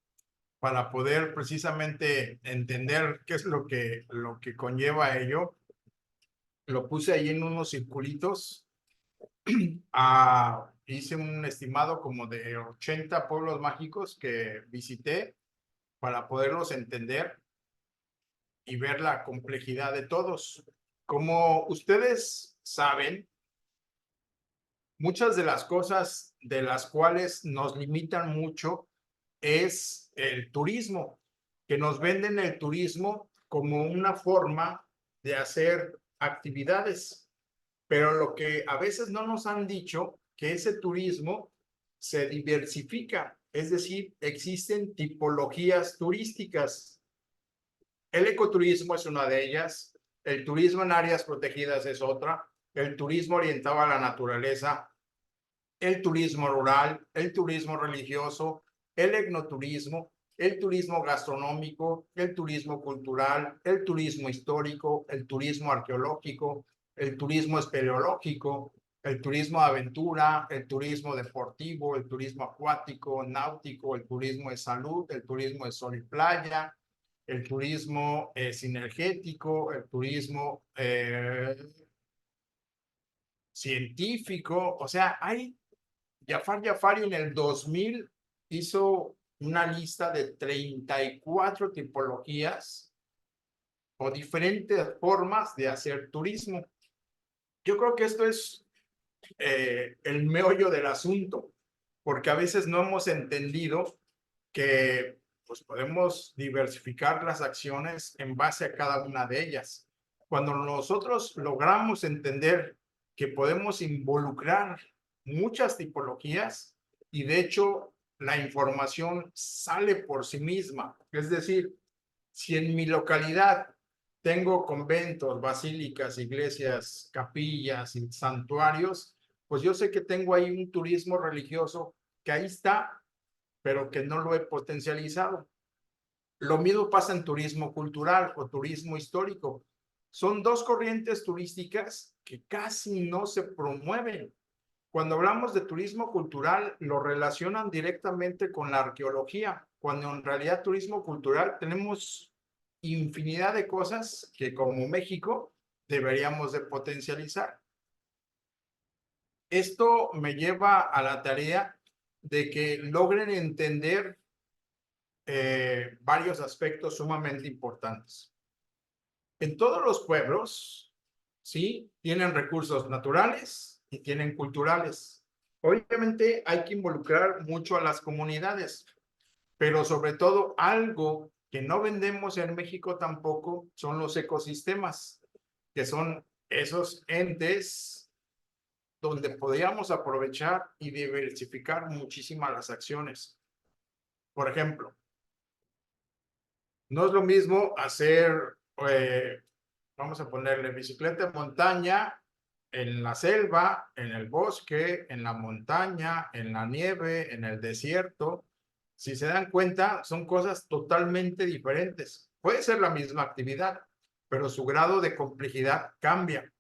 para poder precisamente entender qué es lo que conlleva ello. Lo puse ahí en unos circulitos. Hice un estimado como de 80 pueblos mágicos que visité para poderlos entender y ver la complejidad de todos. Como ustedes saben, muchas de las cosas de las cuales nos limitan mucho es el turismo, que nos venden el turismo como una forma de hacer actividades, pero lo que a veces no nos han dicho, que ese turismo se diversifica, es decir, existen tipologías turísticas. El ecoturismo es una de ellas, el turismo en áreas protegidas es otra, el turismo orientado a la naturaleza, el turismo rural, el turismo religioso, el etnoturismo, el turismo gastronómico, el turismo cultural, el turismo histórico, el turismo arqueológico, el turismo espeleológico, el turismo de aventura, el turismo deportivo, el turismo acuático, náutico, el turismo de salud, el turismo de sol y playa, el turismo sinergético, el turismo científico, o sea, hay Jafar Jafari en el 2000 hizo una lista de 34 tipologías o diferentes formas de hacer turismo. Yo creo que esto es el meollo del asunto, porque a veces no hemos entendido que pues, podemos diversificar las acciones en base a cada una de ellas. Cuando nosotros logramos entender que podemos involucrar muchas tipologías y de hecho la información sale por sí misma, es decir, si en mi localidad tengo conventos, basílicas, iglesias, capillas y santuarios, pues yo sé que tengo ahí un turismo religioso que ahí está, pero que no lo he potencializado. Lo mismo pasa en turismo cultural o turismo histórico. Son dos corrientes turísticas que casi no se promueven. Cuando hablamos de turismo cultural, lo relacionan directamente con la arqueología, cuando en realidad turismo cultural tenemos infinidad de cosas que como México deberíamos de potencializar. Esto me lleva a la tarea de que logren entender varios aspectos sumamente importantes. En todos los pueblos, ¿sí? Tienen recursos naturales y tienen culturales. Obviamente hay que involucrar mucho a las comunidades, pero sobre todo algo que no vendemos en México tampoco son los ecosistemas, que son esos entes donde podríamos aprovechar y diversificar muchísimas las acciones. Por ejemplo, no es lo mismo hacer, vamos a ponerle bicicleta de montaña en la selva, en el bosque, en la montaña, en la nieve, en el desierto. Si se dan cuenta, son cosas totalmente diferentes. Puede ser la misma actividad, pero su grado de complejidad cambia.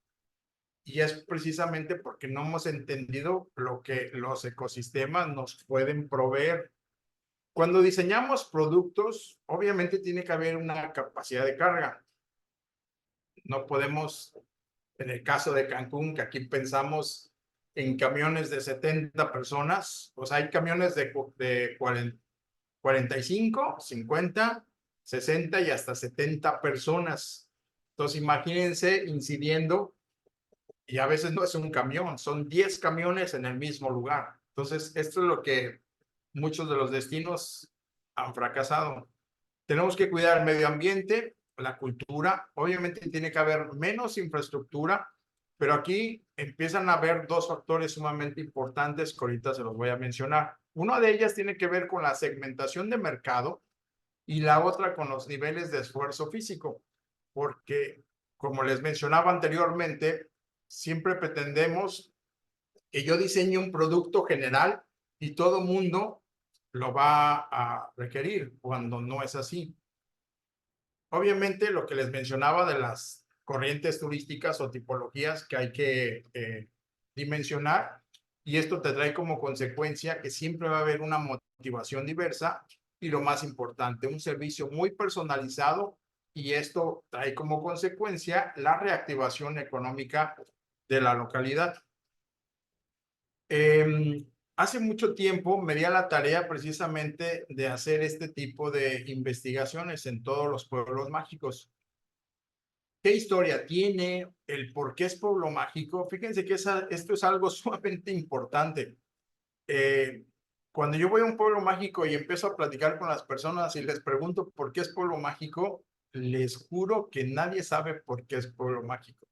Y es precisamente porque no hemos entendido lo que los ecosistemas nos pueden proveer. Cuando diseñamos productos, obviamente tiene que haber una capacidad de carga. No podemos, en el caso de Cancún, que aquí pensamos en camiones de 70 personas, pues hay camiones de 45, 50, 60 y hasta 70 personas. Entonces, imagínense incidiendo, y a veces no es un camión, son 10 camiones en el mismo lugar. Entonces, esto es lo que muchos de los destinos han fracasado. Tenemos que cuidar el medio ambiente, la cultura. Obviamente tiene que haber menos infraestructura, pero aquí empiezan a haber dos factores sumamente importantes que ahorita se los voy a mencionar. Una de ellas tiene que ver con la segmentación de mercado y la otra con los niveles de esfuerzo físico, porque como les mencionaba anteriormente, siempre pretendemos que yo diseñe un producto general y todo mundo lo va a requerir cuando no es así. Obviamente, lo que les mencionaba de las corrientes turísticas o tipologías que hay que dimensionar, y esto te trae como consecuencia que siempre va a haber una motivación diversa y lo más importante, un servicio muy personalizado, y esto trae como consecuencia la reactivación económica de la localidad. Hace mucho tiempo me di a la tarea precisamente de hacer este tipo de investigaciones en todos los pueblos mágicos. ¿Qué historia tiene? ¿El por qué es pueblo mágico? Fíjense que esto es algo sumamente importante. Cuando yo voy a un pueblo mágico y empiezo a platicar con las personas y les pregunto por qué es pueblo mágico, les juro que nadie sabe por qué es pueblo mágico.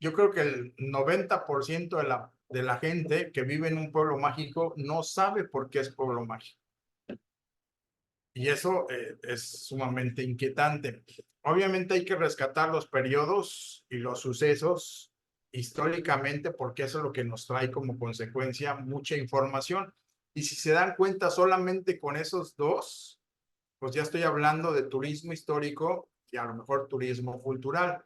Yo creo que el 90% de la gente que vive en un pueblo mágico no sabe por qué es pueblo mágico. Y eso es sumamente inquietante. Obviamente hay que rescatar los periodos y los sucesos históricamente porque eso es lo que nos trae como consecuencia mucha información. Y si se dan cuenta solamente con esos dos, pues ya estoy hablando de turismo histórico y a lo mejor turismo cultural.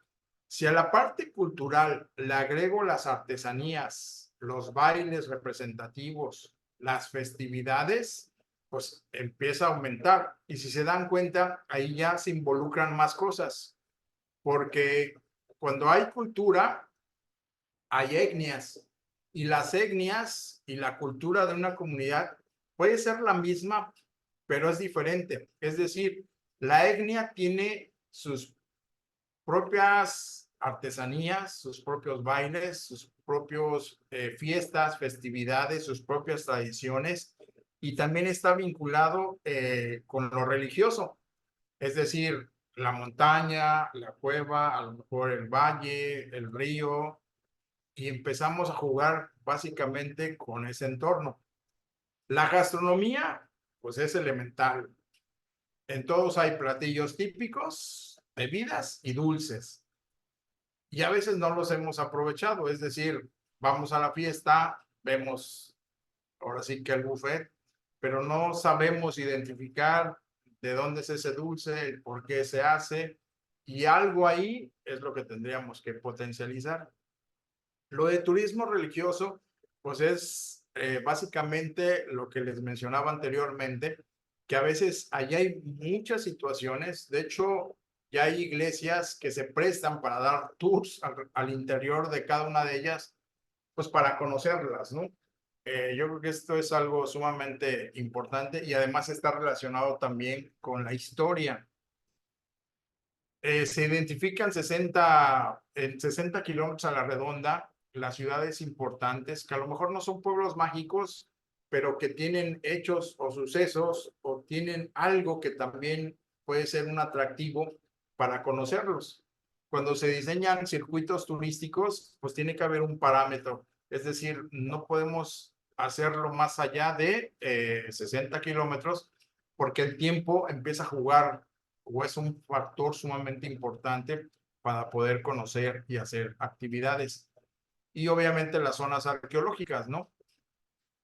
Si a la parte cultural le agrego las artesanías, los bailes representativos, las festividades, pues empieza a aumentar. Y si se dan cuenta, ahí ya se involucran más cosas, porque cuando hay cultura, hay etnias, y las etnias y la cultura de una comunidad puede ser la misma, pero es diferente. Es decir, la etnia tiene sus propias artesanías, sus propios bailes, sus propios fiestas, festividades, sus propias tradiciones, y también está vinculado con lo religioso, es decir, la montaña, la cueva, a lo mejor el valle, el río, y empezamos a jugar básicamente con ese entorno. La gastronomía, pues es elemental. En todos hay platillos típicos, bebidas y dulces. Y a veces no los hemos aprovechado, es decir, vamos a la fiesta, vemos ahora sí que el buffet, pero no sabemos identificar de dónde es ese dulce, el por qué se hace, y algo ahí es lo que tendríamos que potencializar. Lo de turismo religioso, pues es básicamente lo que les mencionaba anteriormente, que a veces allá hay muchas situaciones, de hecho, ya hay iglesias que se prestan para dar tours al interior de cada una de ellas, pues para conocerlas, ¿no? Yo creo que esto es algo sumamente importante y además está relacionado también con la historia. Se identifican en 60 kilómetros a la redonda las ciudades importantes, que a lo mejor no son pueblos mágicos, pero que tienen hechos o sucesos o tienen algo que también puede ser un atractivo para conocerlos. Cuando se diseñan circuitos turísticos, pues tiene que haber un parámetro, es decir, no podemos hacerlo más allá de 60 kilómetros porque el tiempo empieza a jugar o es un factor sumamente importante para poder conocer y hacer actividades. Y obviamente las zonas arqueológicas, ¿no?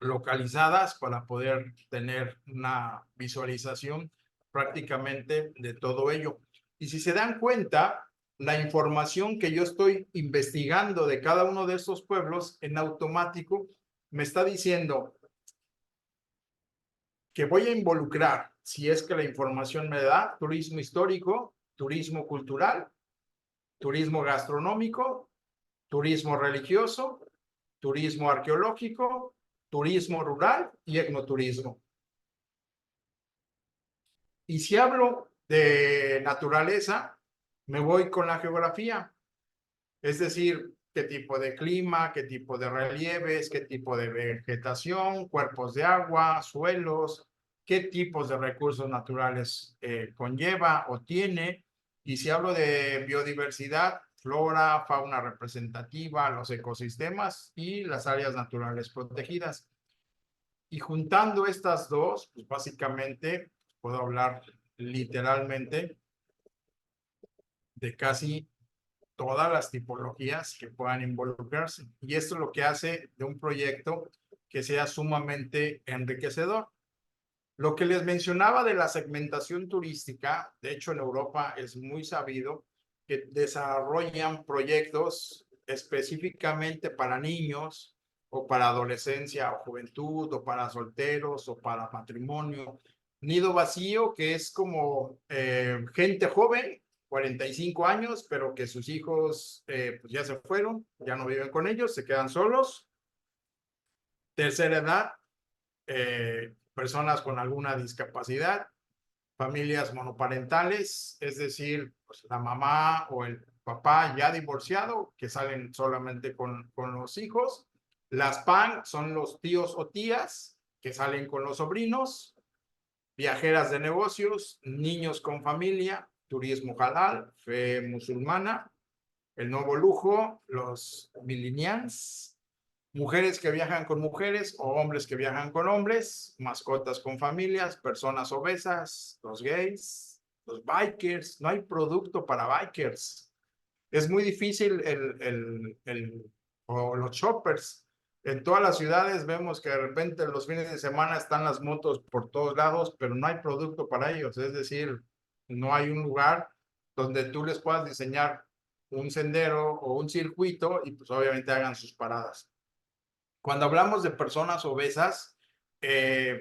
Localizadas para poder tener una visualización prácticamente de todo ello. Y si se dan cuenta, la información que yo estoy investigando de cada uno de estos pueblos en automático me está diciendo que voy a involucrar, si es que la información me da, turismo histórico, turismo cultural, turismo gastronómico, turismo religioso, turismo arqueológico, turismo rural y etnoturismo. Y si hablo de naturaleza, me voy con la geografía, es decir, qué tipo de clima, qué tipo de relieves, qué tipo de vegetación, cuerpos de agua, suelos, qué tipos de recursos naturales conlleva o tiene. Y si hablo de biodiversidad, flora, fauna representativa, los ecosistemas y las áreas naturales protegidas. Y juntando estas dos, pues básicamente puedo hablar literalmente de casi todas las tipologías que puedan involucrarse. Y esto es lo que hace de un proyecto que sea sumamente enriquecedor. Lo que les mencionaba de la segmentación turística, de hecho en Europa es muy sabido que desarrollan proyectos específicamente para niños o para adolescencia o juventud o para solteros o para matrimonio. Nido vacío, que es como gente joven 45 años, pero que sus hijos pues ya se fueron, ya no viven con ellos, se quedan solos. Tercera edad, personas con alguna discapacidad, familias monoparentales, es decir, pues, la mamá o el papá ya divorciado, que salen solamente con los hijos. Las PAN son los tíos o tías que salen con los sobrinos, viajeras de negocios, niños con familia, turismo halal, fe musulmana, el nuevo lujo, los millennials, mujeres que viajan con mujeres o hombres que viajan con hombres, mascotas con familias, personas obesas, los gays, los bikers. No hay producto para bikers. Es muy difícil o los shoppers. En todas las ciudades vemos que de repente los fines de semana están las motos por todos lados, pero no hay producto para ellos. Es decir, no hay un lugar donde tú les puedas diseñar un sendero o un circuito y pues obviamente hagan sus paradas. Cuando hablamos de personas obesas,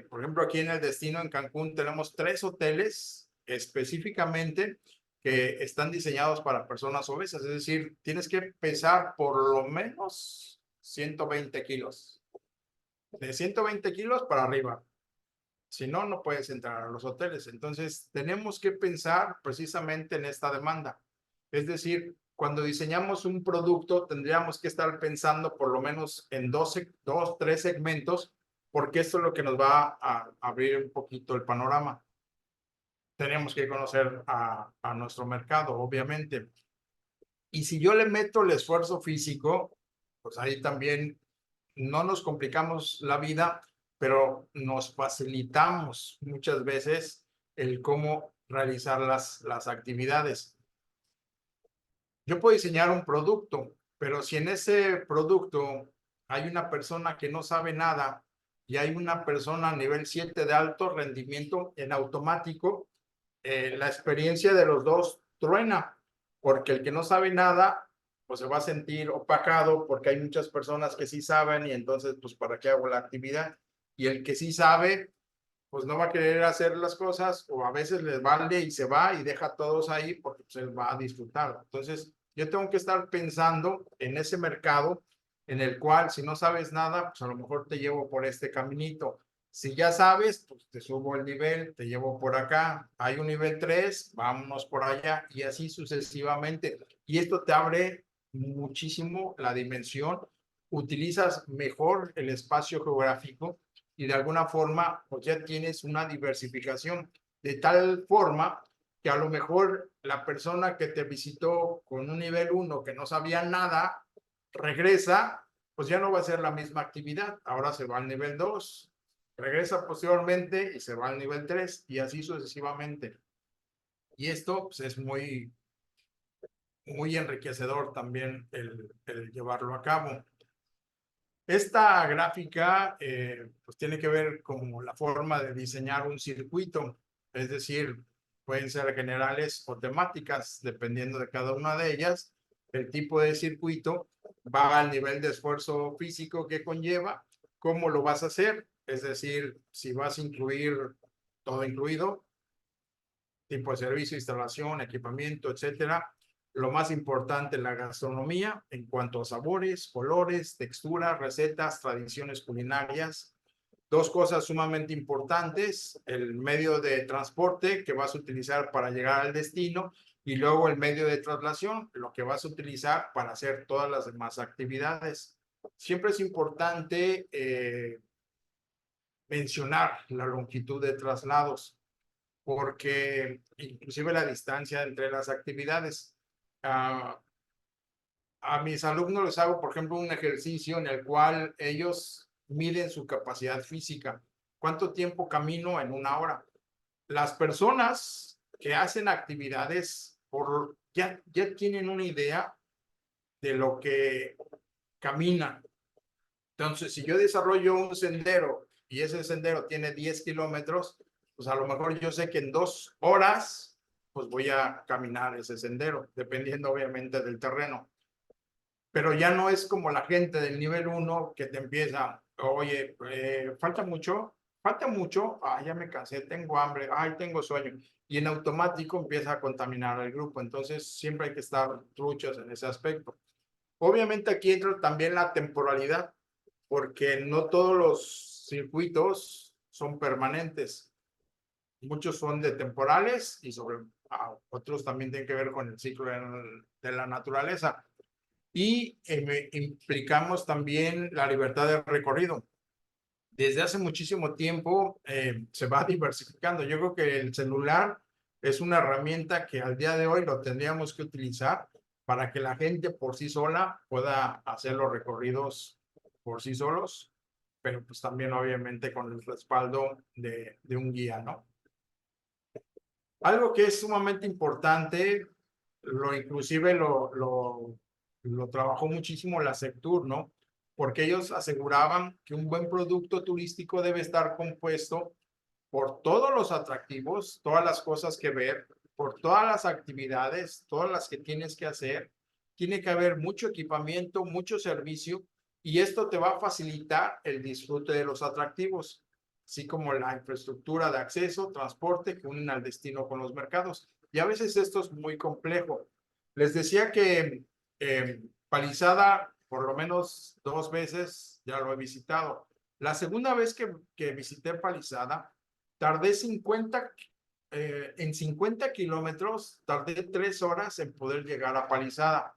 por ejemplo, aquí en el destino en Cancún tenemos 3 hoteles específicamente que están diseñados para personas obesas, es decir, tienes que pesar por lo menos 120 kilos, de 120 kilos para arriba. Si no, no puedes entrar a los hoteles. Entonces, tenemos que pensar precisamente en esta demanda. Es decir, cuando diseñamos un producto tendríamos que estar pensando por lo menos en dos, tres segmentos, porque esto es lo que nos va a abrir un poquito el panorama. Tenemos que conocer a nuestro mercado, obviamente. Y si yo le meto el esfuerzo físico, pues ahí también no nos complicamos la vida, pero nos facilitamos muchas veces el cómo realizar las actividades. Yo puedo diseñar un producto, pero si en ese producto hay una persona que no sabe nada y hay una persona a nivel 7 de alto rendimiento, en automático, la experiencia de los dos truena, porque el que no sabe nada, pues se va a sentir opacado porque hay muchas personas que sí saben y entonces, pues, ¿para qué hago la actividad? Y el que sí sabe, pues no va a querer hacer las cosas o a veces les vale y se va y deja a todos ahí porque pues, él va a disfrutar. Entonces, yo tengo que estar pensando en ese mercado en el cual si no sabes nada, pues a lo mejor te llevo por este caminito. Si ya sabes, pues te subo el nivel, te llevo por acá. Hay un nivel 3, vámonos por allá y así sucesivamente. Y esto te abre muchísimo la dimensión, utilizas mejor el espacio geográfico y de alguna forma pues ya tienes una diversificación de tal forma que a lo mejor la persona que te visitó con un nivel 1 que no sabía nada, regresa, pues ya no va a ser la misma actividad, ahora se va al nivel 2, regresa posteriormente y se va al nivel 3 y así sucesivamente. Y esto pues, es muy enriquecedor también el llevarlo a cabo. Esta gráfica pues tiene que ver con la forma de diseñar un circuito, es decir, pueden ser generales o temáticas, dependiendo de cada una de ellas. El tipo de circuito va al nivel de esfuerzo físico que conlleva, cómo lo vas a hacer, es decir, si vas a incluir todo incluido, tipo de servicio, instalación, equipamiento, etcétera. Lo más importante, la gastronomía en cuanto a sabores, colores, texturas, recetas, tradiciones culinarias. Dos cosas sumamente importantes, el medio de transporte que vas a utilizar para llegar al destino y luego el medio de traslación, lo que vas a utilizar para hacer todas las demás actividades. Siempre es importante mencionar la longitud de traslados porque inclusive la distancia entre las actividades. A mis alumnos les hago, por ejemplo, un ejercicio en el cual ellos miden su capacidad física. ¿Cuánto tiempo camino en una hora? Las personas que hacen actividades ya tienen una idea de lo que caminan. Entonces, si yo desarrollo un sendero y ese sendero tiene 10 kilómetros, pues a lo mejor yo sé que en 2 horas, pues voy a caminar ese sendero, dependiendo obviamente del terreno. Pero ya no es como la gente del nivel 1 que te empieza, oye, falta mucho, ya me cansé, tengo hambre, tengo sueño. Y en automático empieza a contaminar al grupo. Entonces, siempre hay que estar truchos en ese aspecto. Obviamente aquí entra también la temporalidad porque no todos los circuitos son permanentes. Muchos son de temporales y otros también tienen que ver con el ciclo de la naturaleza. Y implicamos también la libertad de recorrido. Desde hace muchísimo tiempo se va diversificando. Yo creo que el celular es una herramienta que al día de hoy lo tendríamos que utilizar para que la gente por sí sola pueda hacer los recorridos por sí solos, pero pues también obviamente con el respaldo de un guía, ¿no? Algo que es sumamente importante, inclusive lo trabajó muchísimo la Sectur, ¿no? Porque ellos aseguraban que un buen producto turístico debe estar compuesto por todos los atractivos, todas las cosas que ver, por todas las actividades, todas las que tienes que hacer. Tiene que haber mucho equipamiento, mucho servicio, y esto te va a facilitar el disfrute de los atractivos, así como la infraestructura de acceso, transporte que unen al destino con los mercados. Y a veces esto es muy complejo. Les decía que Palizada, por lo menos 2 veces ya lo he visitado. La segunda vez que visité Palizada, tardé 50 en 50 kilómetros tardé 3 horas en poder llegar a Palizada.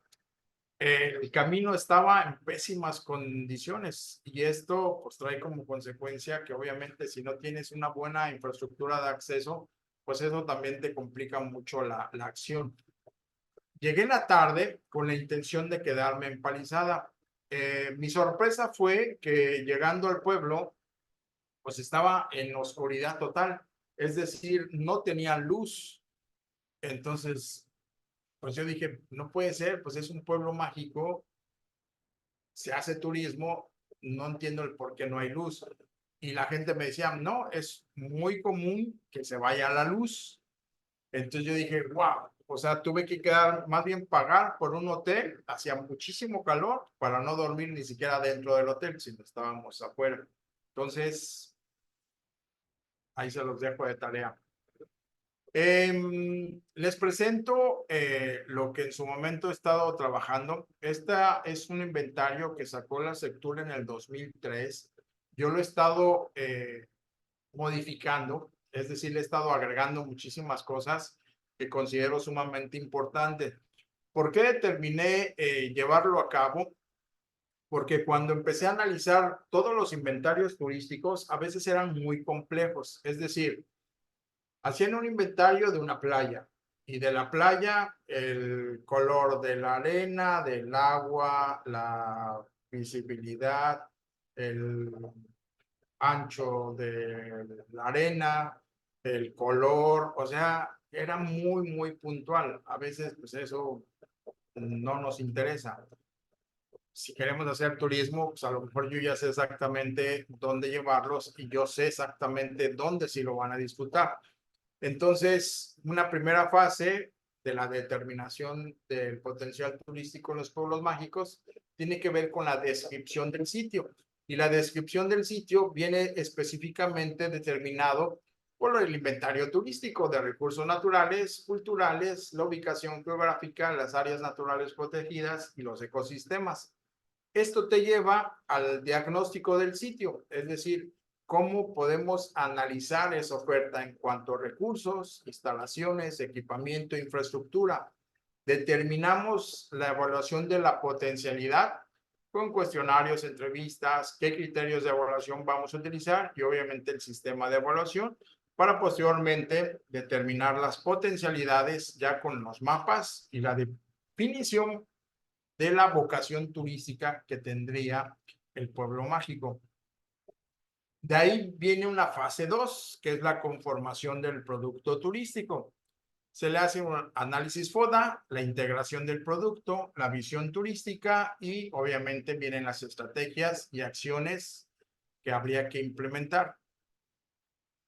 El camino estaba en pésimas condiciones y esto pues trae como consecuencia que obviamente si no tienes una buena infraestructura de acceso, pues eso también te complica mucho la acción. Llegué en la tarde con la intención de quedarme en Palizada. Mi sorpresa fue que llegando al pueblo, pues estaba en oscuridad total, es decir, no tenía luz. Entonces, pues yo dije, no puede ser, pues es un pueblo mágico, se hace turismo, no entiendo el por qué no hay luz. Y la gente me decía, no, es muy común que se vaya la luz. Entonces yo dije, wow, o sea, tuve que quedar, más bien pagar por un hotel, hacía muchísimo calor para no dormir ni siquiera dentro del hotel, sino estábamos afuera. Entonces, ahí se los dejo de tarea. Les presento lo que en su momento he estado trabajando. Esta es un inventario que sacó la Sectur en el 2003. Yo lo he estado modificando, es decir, le he estado agregando muchísimas cosas que considero sumamente importantes. ¿Por qué determiné llevarlo a cabo? Porque cuando empecé a analizar todos los inventarios turísticos, a veces eran muy complejos. Es decir, hacían un inventario de una playa y de la playa el color de la arena, del agua, la visibilidad, el ancho de la arena, el color, o sea, era muy puntual. A veces, pues eso no nos interesa. Si queremos hacer turismo, pues a lo mejor yo ya sé exactamente dónde llevarlos y yo sé exactamente dónde sí lo van a disfrutar. Entonces, una primera fase de la determinación del potencial turístico en los pueblos mágicos tiene que ver con la descripción del sitio. Y la descripción del sitio viene específicamente determinado por el inventario turístico de recursos naturales, culturales, la ubicación geográfica, las áreas naturales protegidas y los ecosistemas. Esto te lleva al diagnóstico del sitio, es decir, cómo podemos analizar esa oferta en cuanto a recursos, instalaciones, equipamiento, infraestructura. Determinamos la evaluación de la potencialidad con cuestionarios, entrevistas, qué criterios de evaluación vamos a utilizar y obviamente el sistema de evaluación para posteriormente determinar las potencialidades ya con los mapas y la definición de la vocación turística que tendría el pueblo mágico. De ahí viene una fase 2, que es la conformación del producto turístico. Se le hace un análisis FODA, la integración del producto, la visión turística y obviamente vienen las estrategias y acciones que habría que implementar.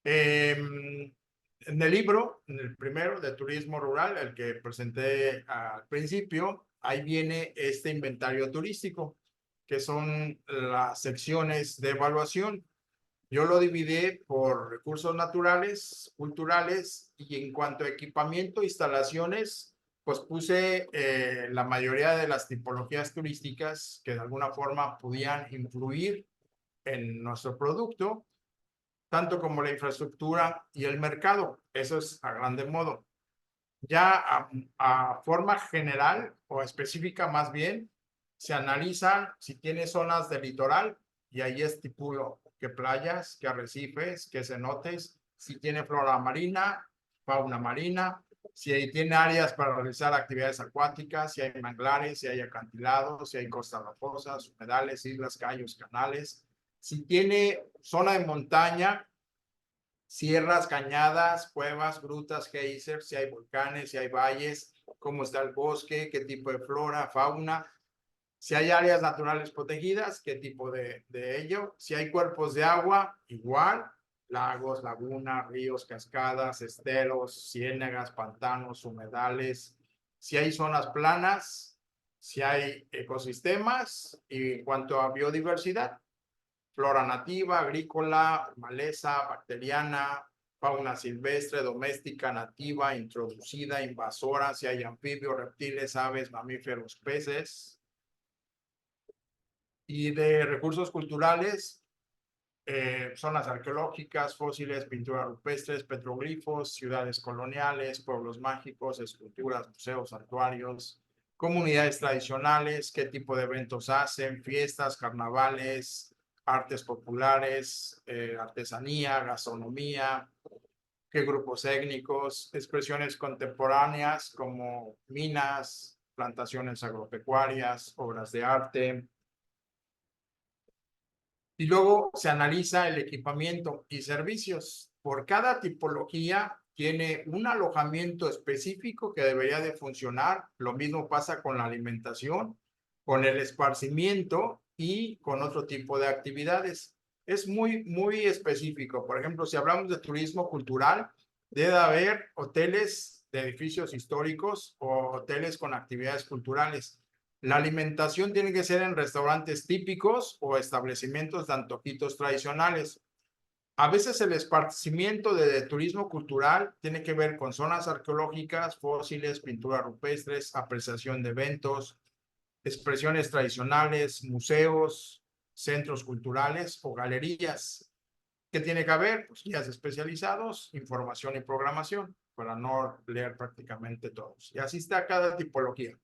En el libro, en el primero de turismo rural, el que presenté al principio, ahí viene este inventario turístico, que son las secciones de evaluación. Yo lo dividí por recursos naturales, culturales y en cuanto a equipamiento, instalaciones, pues puse la mayoría de las tipologías turísticas que de alguna forma podían influir en nuestro producto, tanto como la infraestructura y el mercado. Eso es a grande modo. Ya a forma general o específica más bien, se analizan si tiene zonas de litoral y ahí estipulo qué playas, qué arrecifes, qué cenotes, si tiene flora marina, fauna marina, si tiene áreas para realizar actividades acuáticas, si hay manglares, si hay acantilados, si hay costas rocosas, humedales, islas, cayos, canales, si tiene zona de montaña, sierras, cañadas, cuevas, grutas, geysers, si hay volcanes, si hay valles, cómo está el bosque, qué tipo de flora, fauna, si hay áreas naturales protegidas, qué tipo de ello, si hay cuerpos de agua, igual, lagos, lagunas, ríos, cascadas, esteros, ciénagas, pantanos, humedales, si hay zonas planas, si hay ecosistemas y en cuanto a biodiversidad, flora nativa, agrícola, maleza, bacteriana, fauna silvestre, doméstica, nativa, introducida, invasora, si hay anfibios, reptiles, aves, mamíferos, peces. Y de recursos culturales, zonas arqueológicas, fósiles, pinturas rupestres, petroglifos, ciudades coloniales, pueblos mágicos, esculturas, museos, santuarios, comunidades tradicionales, qué tipo de eventos hacen, fiestas, carnavales, artes populares, artesanía, gastronomía, qué grupos étnicos, expresiones contemporáneas como minas, plantaciones agropecuarias, obras de arte. Y luego se analiza el equipamiento y servicios. Por cada tipología tiene un alojamiento específico que debería de funcionar. Lo mismo pasa con la alimentación, con el esparcimiento y con otro tipo de actividades. Es muy específico. Por ejemplo, si hablamos de turismo cultural, debe haber hoteles de edificios históricos o hoteles con actividades culturales. La alimentación tiene que ser en restaurantes típicos o establecimientos de antojitos tradicionales. A veces el esparcimiento de turismo cultural tiene que ver con zonas arqueológicas, fósiles, pinturas rupestres, apreciación de eventos, expresiones tradicionales, museos, centros culturales o galerías. ¿Qué tiene que haber? Pues guías especializados, información y programación, para no leer prácticamente todos. Y así está cada tipología.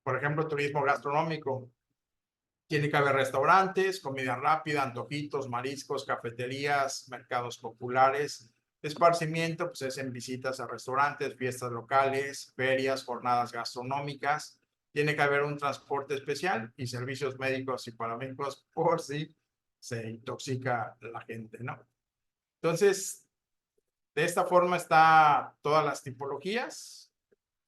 Por ejemplo, turismo gastronómico. Tiene que haber restaurantes, comida rápida, antojitos, mariscos, cafeterías, mercados populares. Esparcimiento, pues es en visitas a restaurantes, fiestas locales, ferias, jornadas gastronómicas. Tiene que haber un transporte especial y servicios médicos y paramédicos por si se intoxica la gente, ¿no? Entonces, de esta forma está todas las tipologías.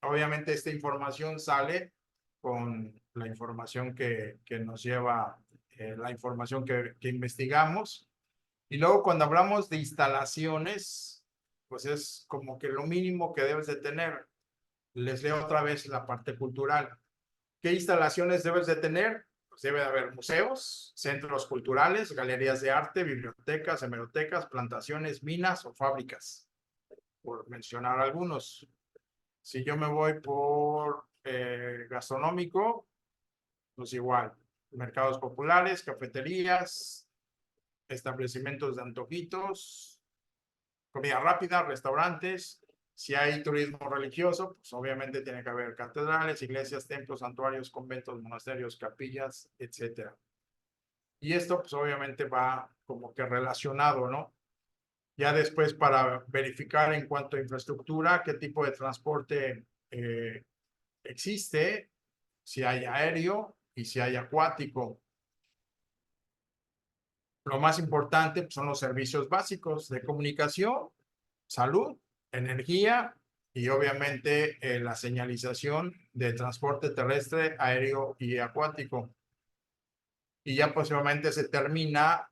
Obviamente esta información sale con la información que nos lleva, la información que investigamos. Y luego cuando hablamos de instalaciones, pues es como que lo mínimo que debes de tener. Les leo otra vez la parte cultural. ¿Qué instalaciones debes de tener? Pues debe de haber museos, centros culturales, galerías de arte, bibliotecas, hemerotecas, plantaciones, minas o fábricas, por mencionar algunos. Si yo me voy por gastronómico, pues igual, mercados populares, cafeterías, establecimientos de antojitos, comida rápida, restaurantes. Si hay turismo religioso, pues obviamente tiene que haber catedrales, iglesias, templos, santuarios, conventos, monasterios, capillas, etcétera. Y esto, pues obviamente va como que relacionado, ¿no? Ya después para verificar en cuanto a infraestructura, qué tipo de transporte existe, si hay aéreo y si hay acuático. Lo más importante pues, son los servicios básicos de comunicación, salud, energía y obviamente la señalización de transporte terrestre, aéreo y acuático. Y ya posiblemente se termina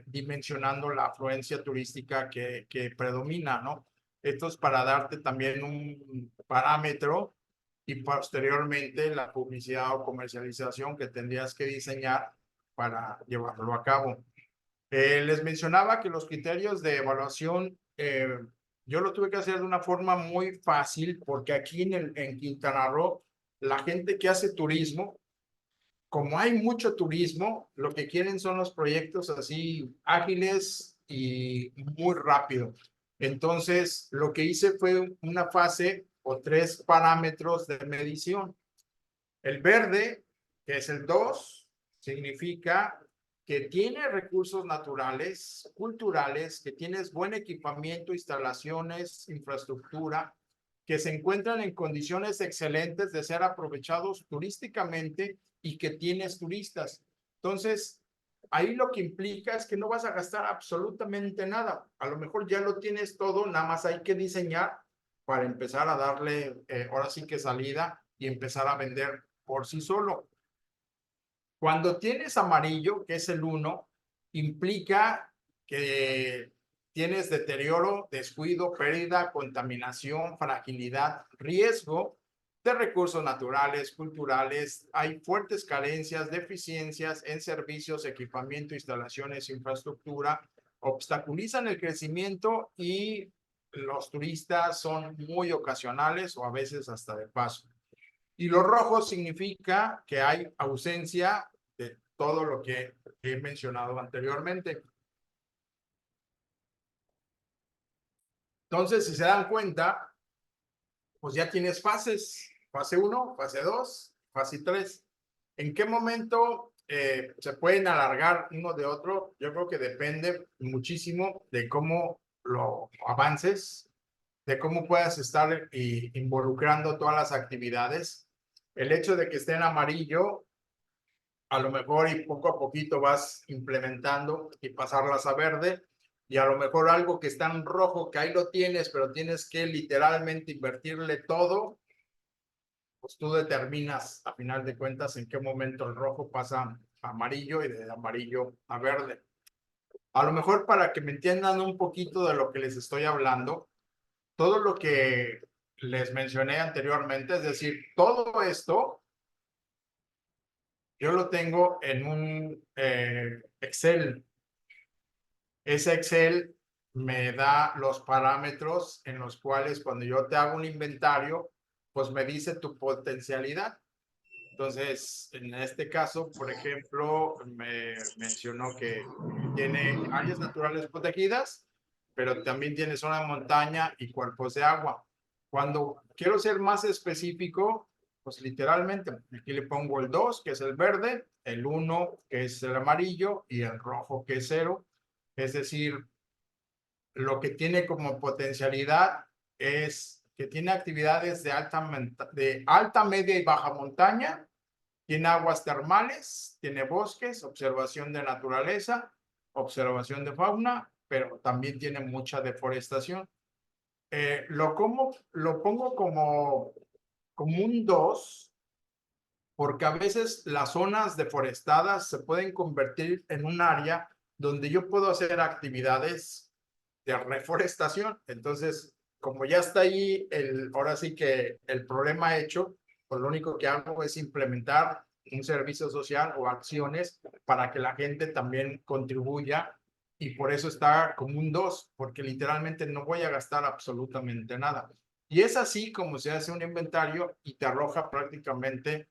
dimensionando la afluencia turística que predomina, ¿no? Esto es para darte también un parámetro y posteriormente la publicidad o comercialización que tendrías que diseñar para llevarlo a cabo. Les mencionaba que los criterios de evaluación, yo lo tuve que hacer de una forma muy fácil porque aquí en Quintana Roo, la gente que hace turismo, como hay mucho turismo, lo que quieren son los proyectos así ágiles y muy rápido. Entonces, lo que hice fue una fase o 3 parámetros de medición. El verde, que es el 2, significa que tiene recursos naturales, culturales, que tienes buen equipamiento, instalaciones, infraestructura, que se encuentran en condiciones excelentes de ser aprovechados turísticamente y que tienes turistas. Entonces, ahí lo que implica es que no vas a gastar absolutamente nada. A lo mejor ya lo tienes todo, nada más hay que diseñar para empezar a darle, ahora sí que salida y empezar a vender por sí solo. Cuando tienes amarillo, que es el 1, implica que tienes deterioro, descuido, pérdida, contaminación, fragilidad, riesgo de recursos naturales, culturales. Hay fuertes carencias, deficiencias en servicios, equipamiento, instalaciones, infraestructura, obstaculizan el crecimiento y los turistas son muy ocasionales o a veces hasta de paso. Y lo rojo significa que hay ausencia de todo lo que he mencionado anteriormente. Entonces, si se dan cuenta, pues ya tienes fases, fase 1, fase 2, fase 3. ¿En qué momento se pueden alargar uno de otro? Yo creo que depende muchísimo de cómo lo avances, de cómo puedas estar involucrando todas las actividades. El hecho de que esté en amarillo, a lo mejor y poco a poquito vas implementando y pasarlas a verde, y a lo mejor algo que está en rojo, que ahí lo tienes, pero tienes que literalmente invertirle todo, pues tú determinas a final de cuentas en qué momento el rojo pasa a amarillo y de amarillo a verde. A lo mejor para que me entiendan un poquito de lo que les estoy hablando, todo lo que les mencioné anteriormente, es decir, todo esto yo lo tengo en un Excel. Ese Excel me da los parámetros en los cuales cuando yo te hago un inventario, pues me dice tu potencialidad. Entonces, en este caso, por ejemplo, me mencionó que tiene áreas naturales protegidas, pero también tiene zona de montaña y cuerpos de agua. Cuando quiero ser más específico, pues literalmente, aquí le pongo el 2, que es el verde, el 1, que es el amarillo, y el rojo, que es 0. Es decir, lo que tiene como potencialidad es que tiene actividades de alta, media y baja montaña, tiene aguas termales, tiene bosques, observación de naturaleza, observación de fauna, pero también tiene mucha deforestación. Lo pongo como un 2, porque a veces las zonas deforestadas se pueden convertir en un área donde yo puedo hacer actividades de reforestación. Entonces, como ya está ahí, ahora sí que el problema hecho, pues lo único que hago es implementar un servicio social o acciones para que la gente también contribuya, y por eso está como un 2, porque literalmente no voy a gastar absolutamente nada. Y es así como se hace un inventario y te arroja prácticamente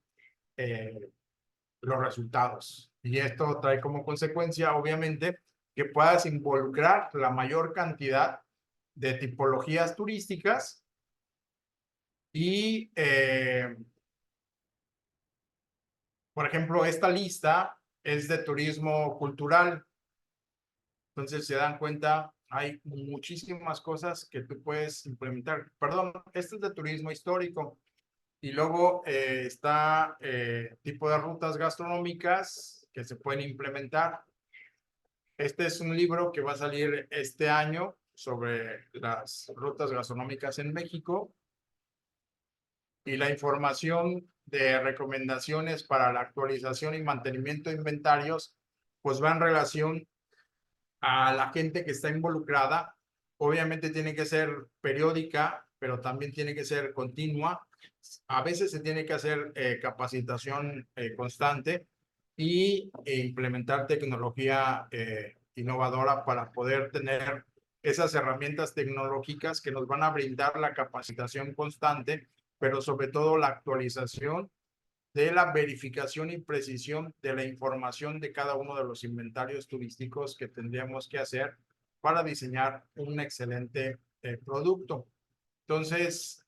eh, los resultados. Y esto trae como consecuencia, obviamente, que puedas involucrar la mayor cantidad de tipologías turísticas y, por ejemplo, esta lista es de turismo cultural. Entonces, se dan cuenta, hay muchísimas cosas que tú puedes implementar. Perdón, este es de turismo histórico. Y luego está tipo de rutas gastronómicas que se pueden implementar. Este es un libro que va a salir este año sobre las rutas gastronómicas en México, y la información de recomendaciones para la actualización y mantenimiento de inventarios, pues va en relación a la gente que está involucrada. Obviamente tiene que ser periódica, pero también tiene que ser continua. A veces se tiene que hacer capacitación constante e implementar tecnología innovadora para poder tener esas herramientas tecnológicas que nos van a brindar la capacitación constante, pero sobre todo la actualización de la verificación y precisión de la información de cada uno de los inventarios turísticos que tendríamos que hacer para diseñar un excelente producto. Entonces,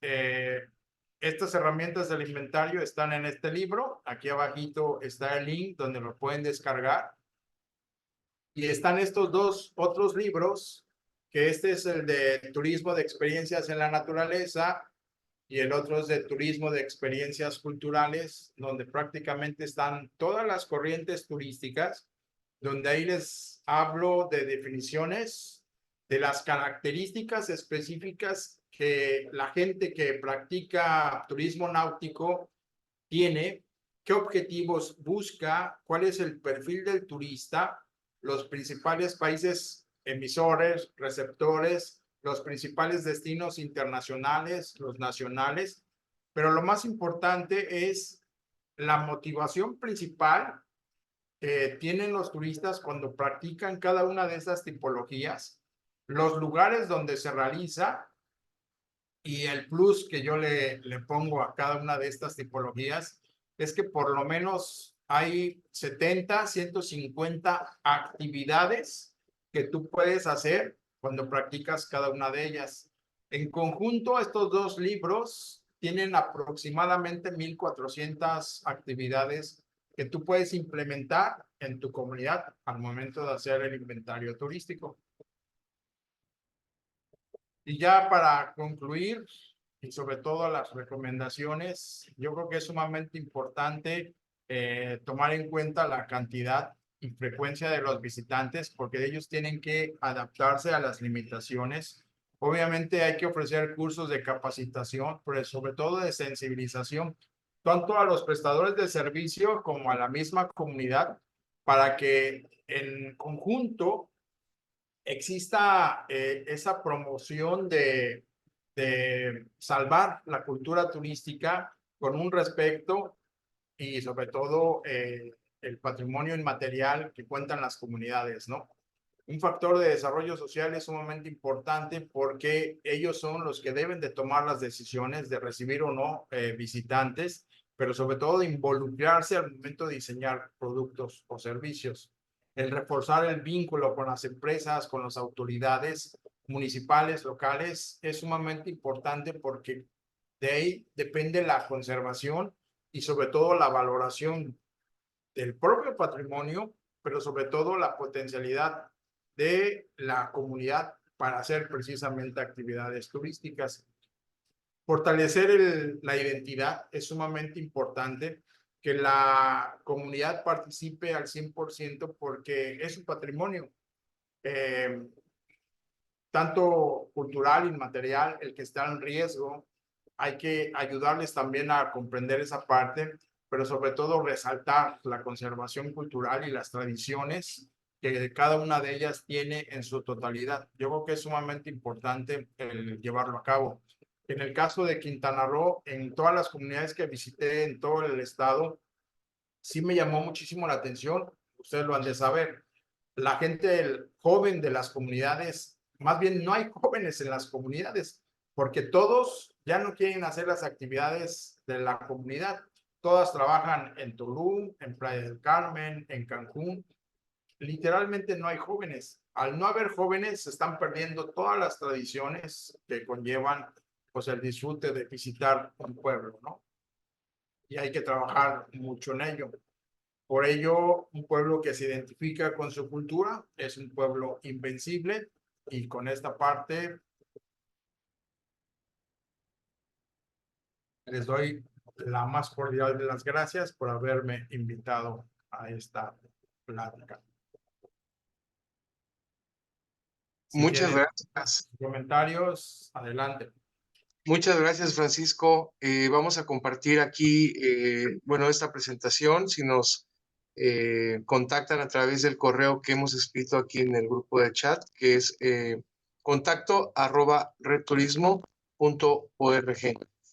estas herramientas del inventario están en este libro. Aquí abajito está el link donde lo pueden descargar. Y están estos dos otros libros, que este es el de turismo de experiencias en la naturaleza, y el otro es de turismo de experiencias culturales, donde prácticamente están todas las corrientes turísticas, donde ahí les hablo de definiciones, de las características específicas que la gente que practica turismo náutico tiene, qué objetivos busca, cuál es el perfil del turista, los principales países emisores, receptores, los principales destinos internacionales, los nacionales, pero lo más importante es la motivación principal que tienen los turistas cuando practican cada una de esas tipologías, los lugares donde se realiza, y el plus que yo le pongo a cada una de estas tipologías es que por lo menos hay 70, 150 actividades que tú puedes hacer cuando practicas cada una de ellas. En conjunto, estos dos libros tienen aproximadamente 1,400 actividades que tú puedes implementar en tu comunidad al momento de hacer el inventario turístico. Y ya para concluir, y sobre todo las recomendaciones, yo creo que es sumamente importante tomar en cuenta la cantidad y frecuencia de los visitantes, porque ellos tienen que adaptarse a las limitaciones. Obviamente hay que ofrecer cursos de capacitación, pero sobre todo de sensibilización, tanto a los prestadores de servicio como a la misma comunidad, para que en conjunto exista esa promoción de salvar la cultura turística con un respeto y sobre todo el patrimonio inmaterial que cuentan las comunidades, ¿no? Un factor de desarrollo social es sumamente importante porque ellos son los que deben de tomar las decisiones de recibir o no visitantes, pero sobre todo de involucrarse al momento de diseñar productos o servicios. El reforzar el vínculo con las empresas, con las autoridades municipales, locales, es sumamente importante porque de ahí depende la conservación y sobre todo la valoración del propio patrimonio, pero sobre todo la potencialidad de la comunidad para hacer precisamente actividades turísticas. Fortalecer la identidad es sumamente importante, que la comunidad participe al 100% porque es un patrimonio, tanto cultural, inmaterial, el que está en riesgo. Hay que ayudarles también a comprender esa parte, pero sobre todo resaltar la conservación cultural y las tradiciones que cada una de ellas tiene en su totalidad. Yo creo que es sumamente importante el llevarlo a cabo. En el caso de Quintana Roo, en todas las comunidades que visité en todo el estado, sí me llamó muchísimo la atención, ustedes lo han de saber, la gente joven de las comunidades, más bien no hay jóvenes en las comunidades, porque todos ya no quieren hacer las actividades de la comunidad. Todas trabajan en Tulum, en Playa del Carmen, en Cancún. Literalmente no hay jóvenes. Al no haber jóvenes, se están perdiendo todas las tradiciones que conllevan pues el disfrute de visitar un pueblo, ¿no? Y hay que trabajar mucho en ello. Por ello, un pueblo que se identifica con su cultura es un pueblo invencible, y con esta parte les doy la más cordial de las gracias por haberme invitado a esta plática. Si Muchas tienen gracias. comentarios, adelante. Muchas gracias, Francisco. Vamos a compartir aquí, bueno, esta presentación. Si nos contactan a través del correo que hemos escrito aquí en el grupo de chat, que es contacto@redturismo.org.